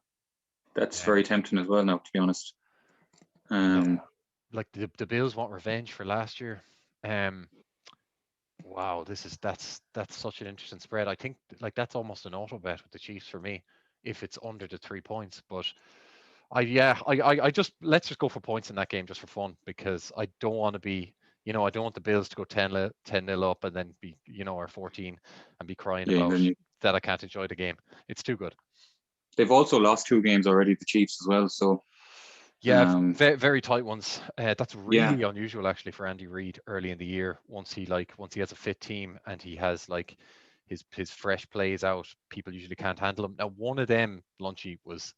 that's Um, very tempting as well. Now, to be honest. yeah, Um, like the Bills want revenge for last year. Um, wow, that's such an interesting spread. I think like that's almost an auto bet with the Chiefs for me if it's under the 3 points. But I just let's just go for points in that game just for fun because I don't want to be I don't want the Bills to go 10 nil up and then be or 14 and be crying yeah, about then that I can't enjoy the game. It's too good. they've also lost 2 games already, the Chiefs as well. So, Yeah, um, very tight ones. That's yeah, really unusual actually for Andy Reid early in the year. Once he has a fit team and he has like his fresh plays out, people usually can't handle him. Now one of them, Lunchy, was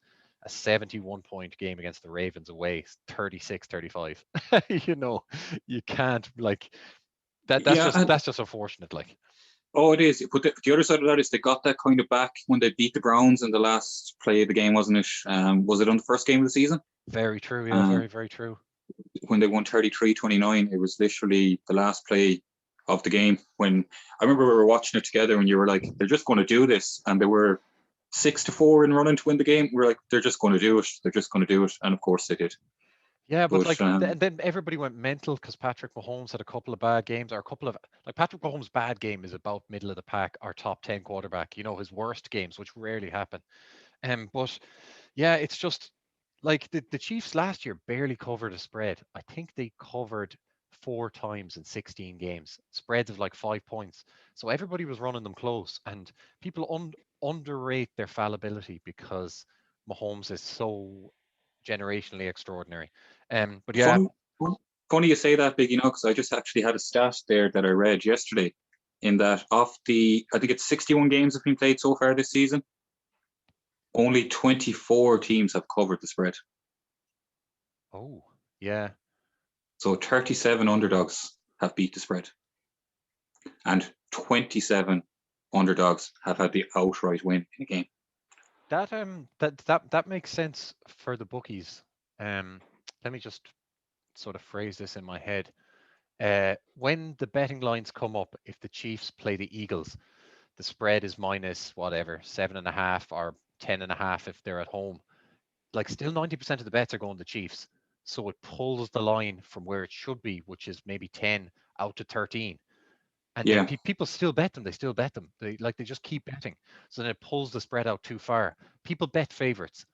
a 71-point game against the Ravens away, 36-35. you know, you can't like that. That's yeah. just that's just unfortunate. Like Oh, it is. But the other side of that is they got that kind of back when they beat the Browns in the last play of the game, wasn't it? Was it on the first game of the season? very true. Yeah, Uh, very true. when they won 33-29, it was literally the last play of the game. When I remember we were watching it together, and you were like, "They're just going to do this," and they were 6-4 in running to win the game. We're like, "They're just going to do it. They're just going to do it," and of course they did. Yeah, but But like, and then everybody went mental because Patrick Mahomes had a couple of bad games, or a couple of like Patrick Mahomes' bad game is about middle of the pack, our top 10 quarterback. His worst games, which rarely happen. But yeah, it's just like the Chiefs last year barely covered a spread. I think they covered 4 times in 16 games, spreads of like 5 points. So everybody was running them close, and people underrate their fallibility because Mahomes is so generationally extraordinary. But yeah, funny, funny you say that, Big, because I just actually had a stat there that I read yesterday. In that, I think it's 61 games have been played so far this season. Only 24 teams have covered the spread. oh yeah, So 37 underdogs have beat the spread, and 27 underdogs have had the outright win in a game. that makes sense for the bookies. Um, Let me just sort of phrase this in my head. When the betting lines come up, if the Chiefs play the Eagles, the spread is minus whatever 7.5 or 10.5 if they're at home. Like still 90% of the bets are going to Chiefs, so it pulls the line from where it should be, which is maybe 10 out to 13. And then Yeah, people still bet them. They still bet them. They just keep betting. So then it pulls the spread out too far. People bet favorites.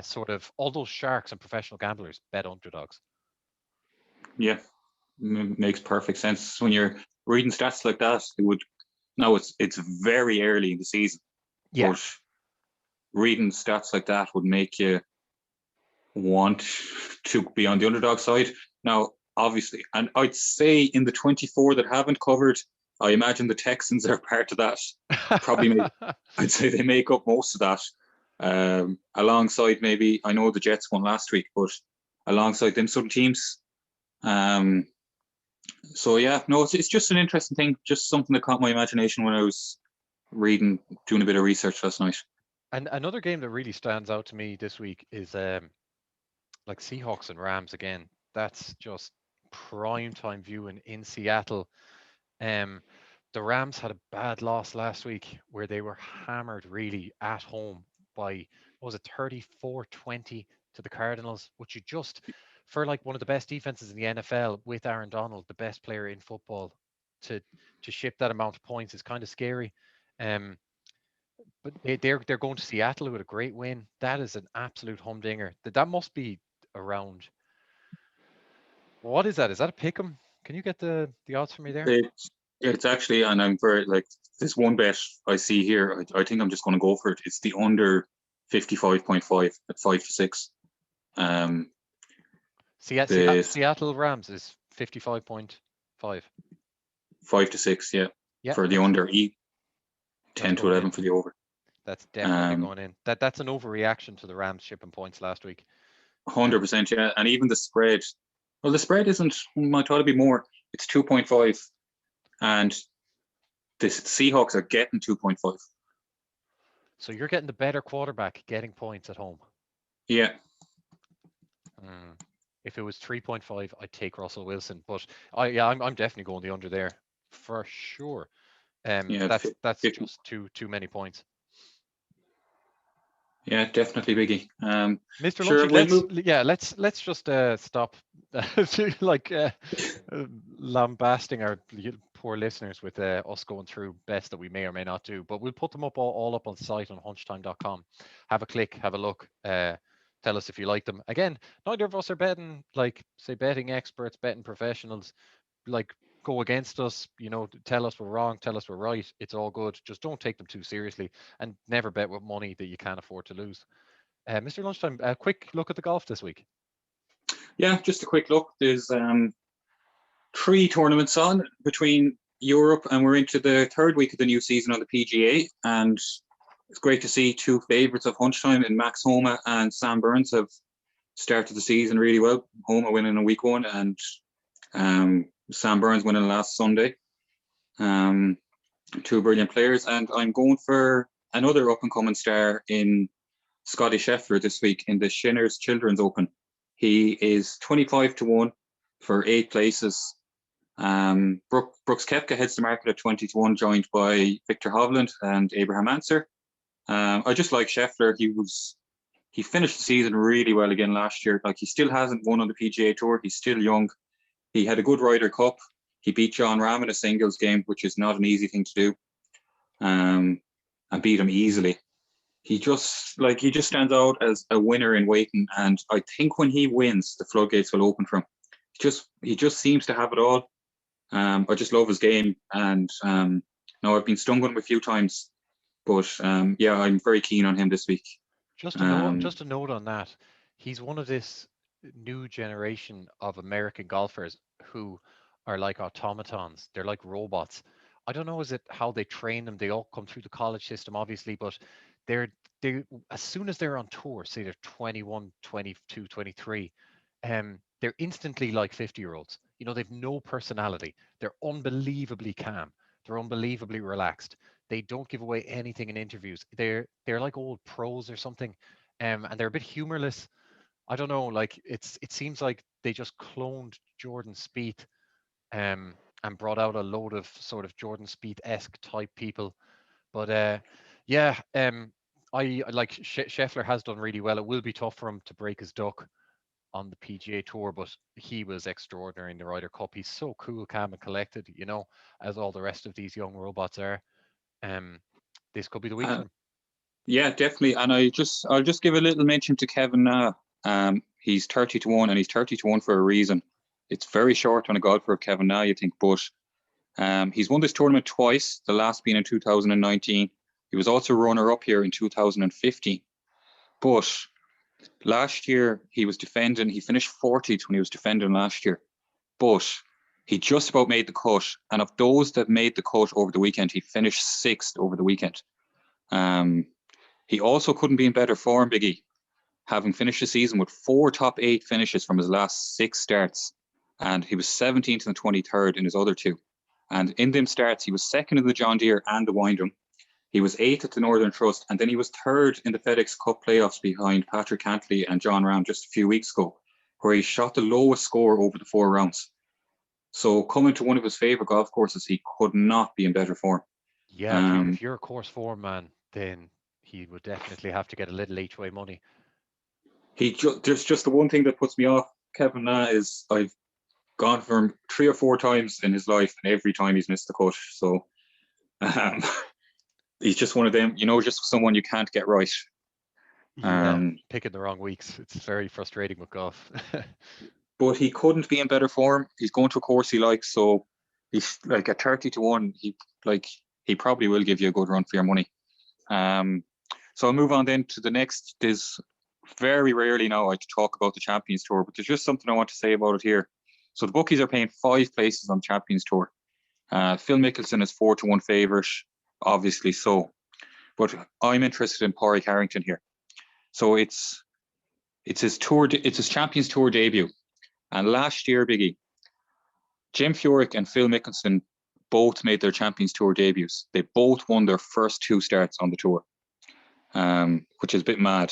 Sort of all those sharks and professional gamblers bet underdogs. yeah, makes perfect sense. When you're reading stats like that, it would. No, it's very early in the season, Yeah, but reading stats like that would make you want to be on the underdog side. Now, obviously, and I'd say in the 24 that haven't covered, I imagine the Texans are part of that. I'd say they make up most of that. Alongside maybe, I know the Jets won last week, but alongside them some teams. So yeah, no, it's just an interesting thing, just something that caught my imagination when I was doing a bit of research last night. And another game that really stands out to me this week is like Seahawks and Rams again. That's just prime time viewing in Seattle. Um, the Rams had a bad loss last week where they were hammered really at home by, what was it, 34-20 to the Cardinals, which you just, for like one of the best defenses in the NFL with Aaron Donald, the best player in football, to ship that amount of points is kind of scary. Um, but they're going to Seattle with a great win. That is an absolute humdinger. That must be around. What is that? Is that a pick 'em? Can you get the odds for me there? It's actually, and I'm very like this one bet I see here. I think I'm just going to go for it. It's the under 55.5 at 5 to 6. The Seattle Rams is 55.5. 5 to 6, yeah, Yeah, for the under. 10 that's to going 11 in. for the over. That's definitely going in. That's an overreaction to the Rams shipping points last week. 100%, yeah. And even the spread. Well, the spread isn't. I thought it'd be more. It's 2.5, and the Seahawks are getting 2.5. So you're getting the better quarterback getting points at home. Yeah. If it was 3.5, I'd take Russell Wilson, but I'm definitely going the under there for sure. Yeah, that's just too many points. Yeah, definitely biggie. Mr. Sure, Lunchy, let's just stop like lambasting our poor listeners with us going through bets that we may or may not do, but we'll put them up all up on the site on hunchtime.com. Have a click, have a look, tell us if you like them. Again, neither of us are betting, like, say, betting experts, betting professionals. Like, go against us, tell us we're wrong, tell us we're right. It's all good. Just don't take them too seriously, and never bet with money that you can't afford to lose. Mr. Lunchtime, a quick look at the golf this week. Yeah, just a quick look. There's 3 tournaments on between Europe, and we're into the 3rd week of the new season on the PGA. And it's great to see 2 favourites of Hunchtime in Max Homa and Sam Burns have started the season really well. Homa winning in week 1, and Sam Burns winning last Sunday. 2 brilliant players, and I'm going for another up-and-coming star in Scotty Scheffler this week in the Shinners Children's Open. He is 25 to 1 for 8 places. Brooks Koepka heads the market at 20 to 1, joined by Victor Hovland and Abraham Ancer. I just like Scheffler. He finished the season really well again last year. Like, he still hasn't won on the PGA Tour. He's still young. He had a good Ryder Cup. He beat Jon Rahm in a singles game, which is not an easy thing to do, and beat him easily. He just stands out as a winner in waiting, and I think when he wins, the floodgates will open for him. He just seems to have it all. I just love his game, and now I've been stung on him a few times, but yeah, I'm very keen on him this week. Just a note on that. He's one of this new generation of American golfers who are like automatons. They're like robots. I don't know, is it how they train them? They all come through the college system, obviously, but they as soon as they're on tour, say they're 21, 22, 23, they're instantly like 50-year-olds. They've no personality. They're unbelievably calm. They're unbelievably relaxed. They don't give away anything in interviews. They're like old pros or something, and they're a bit humorless. I don't know. Like, it seems like they just cloned Jordan Spieth, and brought out a load of sort of Jordan Spieth-esque type people. But yeah, I like Scheffler has done really well. It will be tough for him to break his duck on the PGA Tour, but he was extraordinary in the Ryder Cup. He's so cool, calm, and collected, as all the rest of these young robots are. This could be the week for him. Yeah, definitely. And I'll just give a little mention to Kevin Na. He's 30 to 1, and he's 30 to 1 for a reason. It's very short on a golfer of Kevin Na, you think, but he's won this tournament twice, the last being in 2019. He was also runner-up here in 2015. But last year, he was defending. He finished 40th when he was defending last year. But He just about made the cut, and of those that made the cut over the weekend, he finished 6th over the weekend. He also couldn't be in better form, Biggie, having finished the season with 4 top 8 finishes from his last 6 starts, and he was 17th and 23rd in his other 2. And in them starts, he was 2nd in the John Deere and the Wyndham. He was 8th at the Northern Trust, and then he was 3rd in the FedEx Cup playoffs behind Patrick Cantley and John Ram just a few weeks ago, where he shot the lowest score over the 4 rounds. So coming to one of his favourite golf courses, he could not be in better form. Yeah, if you're a course form man, then he would definitely have to get a little each way money. There's just the one thing that puts me off Kevin Na is I've gone for him 3 or 4 times in his life, and every time he's missed the cut. So he's just one of them, just someone you can't get right. Picking the wrong weeks. It's very frustrating with golf. But he couldn't be in better form. He's going to a course he likes, so he's like at 30-1. He probably will give you a good run for your money. So I'll move on then to the next. There's very rarely now I talk about the Champions Tour, but there's just something I want to say about it here. So the bookies are paying 5 places on the Champions Tour. Phil Mickelson is 4-1 favourite, obviously so. But I'm interested in Pádraig Harrington here. So it's his Champions Tour debut. And last year, Biggie, Jim Furyk and Phil Mickelson both made their Champions Tour debuts. They both won their first 2 starts on the tour, which is a bit mad.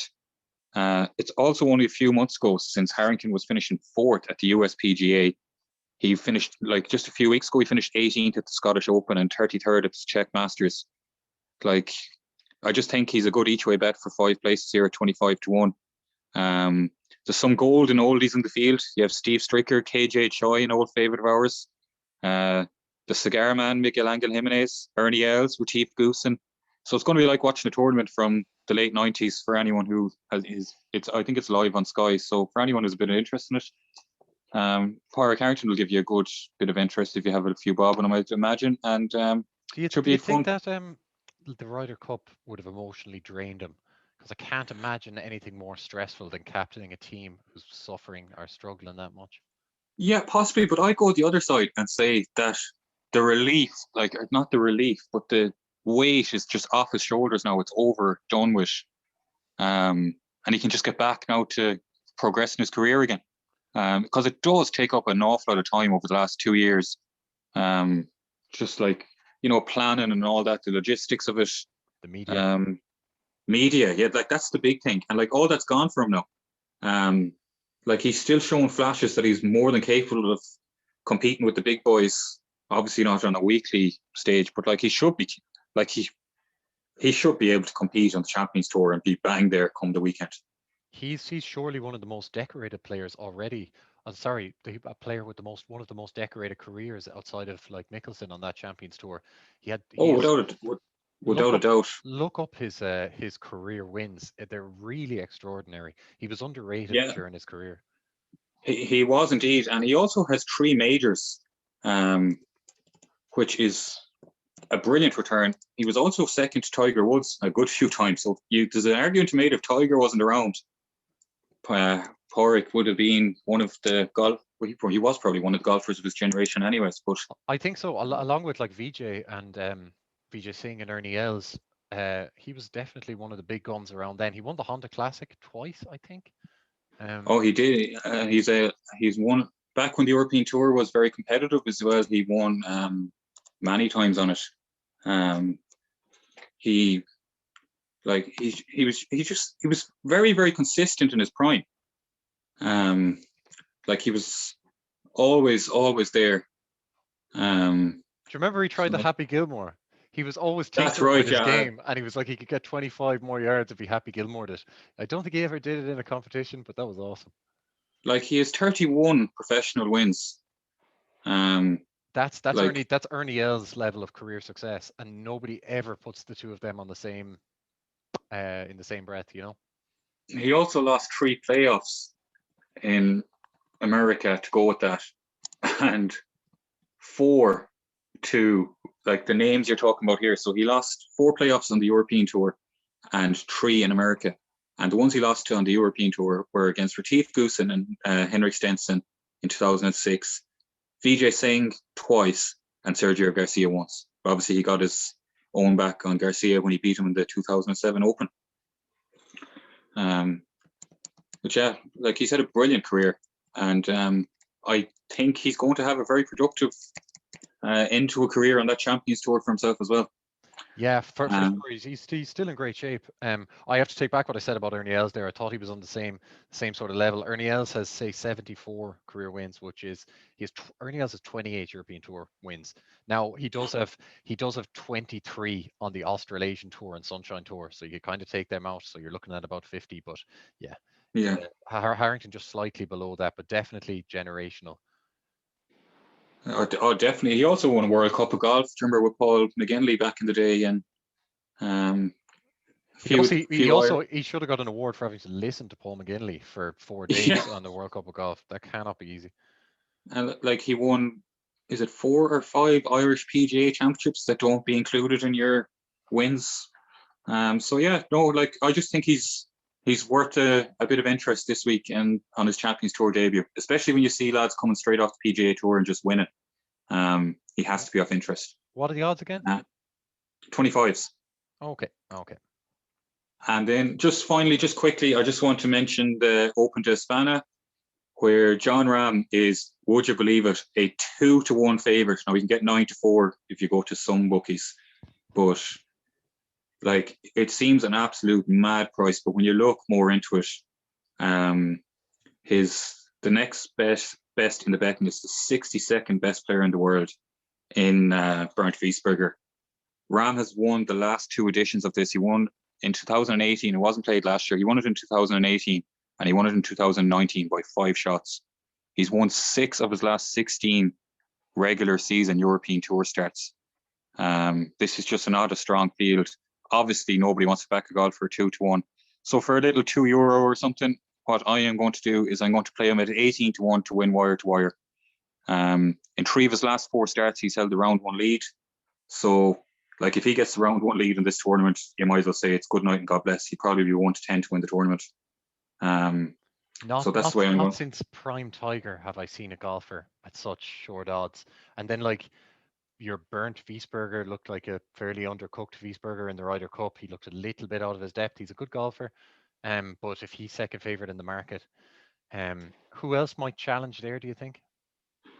It's also only a few months ago since Harrington was finishing 4th at the USPGA. He finished, just a few weeks ago, he finished 18th at the Scottish Open and 33rd at the Czech Masters. I just think he's a good each way bet for 5 places here at 25-1. There's some golden oldies in the field. You have Steve Stricker, KJ Choi, an old favourite of ours. The Cigar Man, Miguel Angel Jimenez, Ernie Els, Retief Goosen. So it's going to be like watching a tournament from the late 90s for anyone who I think it's live on Sky. So for anyone who's a bit of interest in it, Pádraig Harrington will give you a good bit of interest if you have a few bob on him, I'd imagine. And do you think that the Ryder Cup would have emotionally drained him? Because I can't imagine anything more stressful than captaining a team who's suffering or struggling that much. Yeah, possibly, but I go the other side and say that the relief, not the relief, but the weight is just off his shoulders now. It's over, done with. And he can just get back now to progressing his career again. Because it does take up an awful lot of time over the last 2 years. Just planning and all that, the logistics of it. The media. Media, yeah, that's the big thing. And all that's gone for him now. He's still showing flashes that he's more than capable of competing with the big boys. Obviously not on a weekly stage, but he should be. He should be able to compete on the Champions Tour and be bang there come the weekend. He's surely one of the most decorated players already. I'm sorry, a player with one of the most decorated careers outside of Mickelson on that Champions Tour. Without a doubt. Look up his career wins. They're really extraordinary. He was underrated during his career. He was indeed, and he also has 3 majors, which is a brilliant return. He was also second to Tiger Woods a good few times. So there's an argument to be made if Tiger wasn't around, Pádraig would have been one of the he was probably one of the golfers of his generation anyways. But I think so, along with Vijay and Vijay Singh and Ernie Els. He was definitely one of the big guns around then. He won the Honda Classic twice, I think. He did. He's won back when the European Tour was very competitive as well. He won many times on it. He was very, very consistent in his prime. He was always there. Do you remember he tried the Happy Gilmore? He was always tinkering with his game, and he was he could get 25 more yards if he Happy Gilmore'd it. I don't think he ever did it in a competition, but that was awesome. He has 31 professional wins. That's Ernie Els' level of career success, and nobody ever puts the two of them on the same in the same breath, He also lost 3 playoffs in America to go with that, and 4 to the names you're talking about here. So he lost 4 playoffs on the European Tour and 3 in America. And the ones he lost to on the European Tour were against Retief Goosen and Henrik Stenson in 2006, Vijay Singh twice and Sergio Garcia once. Obviously, he got his own back on Garcia when he beat him in the 2007 Open. But yeah, like he's had a brilliant career, and I think he's going to have a very productive end to a career on that Champions Tour for himself as well. Yeah, for sure. He's still in great shape. I have to take back what I said about Ernie Els there. I thought he was on the same sort of level. Ernie Els has, say, 74 career wins, which is Ernie Els has 28 European Tour wins. Now he does have 23 on the Australasian Tour and Sunshine Tour, so you kind of take them out. So you're looking at about 50. But yeah, Harrington just slightly below that, but definitely generational. Oh, definitely. He also won a World Cup of Golf. Remember with Paul McGinley back in the day, and he should have got an award for having to listen to Paul McGinley for 4 days on the World Cup of Golf. That cannot be easy. And like he won, is it 4 or 5 Irish PGA championships that don't be included in your wins? So yeah, no, like I just think he's worth a bit of interest this week and on his Champions Tour debut, especially when you see lads coming straight off the PGA Tour and just winning. He has to be of interest. What are the odds again? 25s. Okay. And then just quickly, I just want to mention the Open de España, where John Rahm is, would you believe it, a 2-1 favourite. Now we can get 9-4 if you go to some bookies, but like it seems an absolute mad price. But when you look more into it, the next best in the betting is the 62nd best player in the world in Bernd Wiesberger. Rahm has won the last 2 editions of this. He won in 2018. It wasn't played last year. He won it in 2018 and he won it in 2019 by 5 shots. He's won 6 of his last 16 regular season European Tour starts. This is just not a strong field. Obviously, nobody wants to back a golfer 2-1. So for a little €2 or something, what I am going to do is I'm going to play him at 18-1 to win wire to wire. In 3 of his last 4 starts, he's held the round 1 lead. So like if he gets the round 1 lead in this tournament, you might as well say it's good night and God bless. He'd probably be 1-10 to win the tournament. So that's the way I'm going. Not since prime Tiger have I seen a golfer at such short odds. And then like your Bernd Wiesberger looked like a fairly undercooked Wiesberger in the Ryder Cup. He looked a little bit out of his depth. He's a good golfer. But if he's second favorite in the market, who else might challenge there, do you think?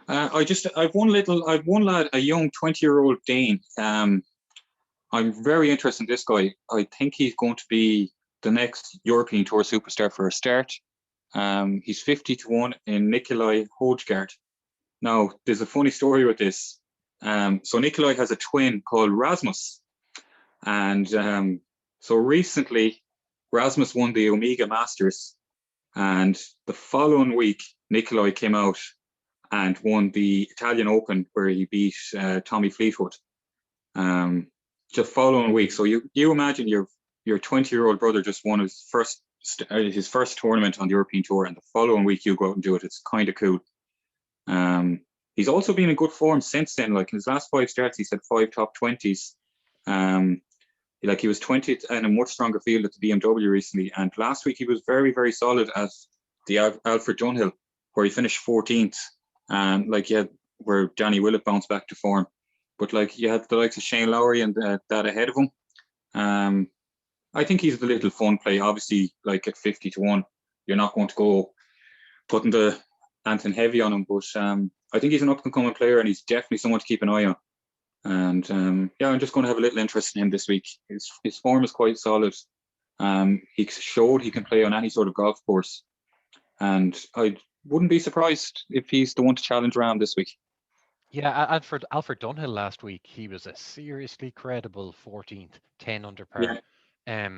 I've one lad, a young 20-year-old Dane. I'm very interested in this guy. I think he's going to be the next European Tour superstar for a start. He's 50-1 in Nikolai Højgaard. Now, there's a funny story with this. So Nikolai has a twin called Rasmus. And so recently, Rasmus won the Omega Masters. And the following week, Nikolai came out and won the Italian Open where he beat Tommy Fleetwood. Just following week. So you imagine your 20-year-old brother just won his first tournament on the European Tour, and the following week you go out and do it. It's kind of cool. He's also been in good form since then. Like in his last 5 starts, he's had 5 top 20s. Like he was 20th in a much stronger field at the BMW recently, and last week he was very, very solid at the Alfred Dunhill, where he finished 14th. Like he had where Johnny Willett bounced back to form. But like you had the likes of Shane Lowry and that ahead of him. I think he's a little fun play. Obviously, like at 50-1, you're not going to go putting the Anton heavy on him. But I think he's an up-and-coming player, and he's definitely someone to keep an eye on. And I'm just going to have a little interest in him this week. His form is quite solid. He showed he can play on any sort of golf course, and I wouldn't be surprised if he's the one to challenge Rahm this week. Yeah, Alfred Dunhill last week, he was a seriously credible 14th, 10 under par. Yeah.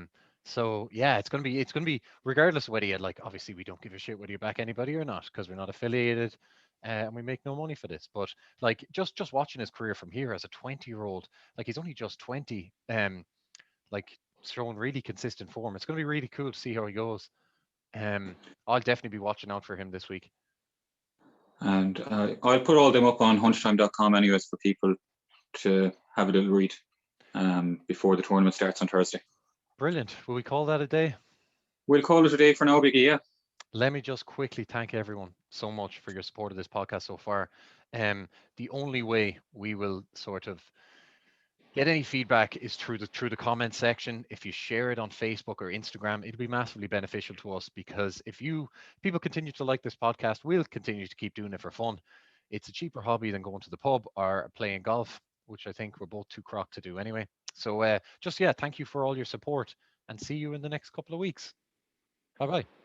So yeah, it's gonna be regardless of whether you like. Obviously, we don't give a shit whether you back anybody or not because we're not affiliated, and we make no money for this. But like just watching his career from here as a 20-year-old, like he's only just 20, like showing really consistent form. It's gonna be really cool to see how he goes. I'll definitely be watching out for him this week. And I'll put all them up on hunchtime.com anyways for people to have a little read before the tournament starts on Thursday. Brilliant. Will we call that a day? We'll call it a day for now, Biggie, yeah. Let me just quickly thank everyone so much for your support of this podcast so far. Um, the only way we will sort of get any feedback is through the comment section. If you share it on Facebook or Instagram, it'll be massively beneficial to us, because if you people continue to like this podcast, we'll continue to keep doing it for fun. It's a cheaper hobby than going to the pub or playing golf, which I think we're both too crock to do anyway. So just yeah, thank you for all your support, and see you in the next couple of weeks. Bye bye.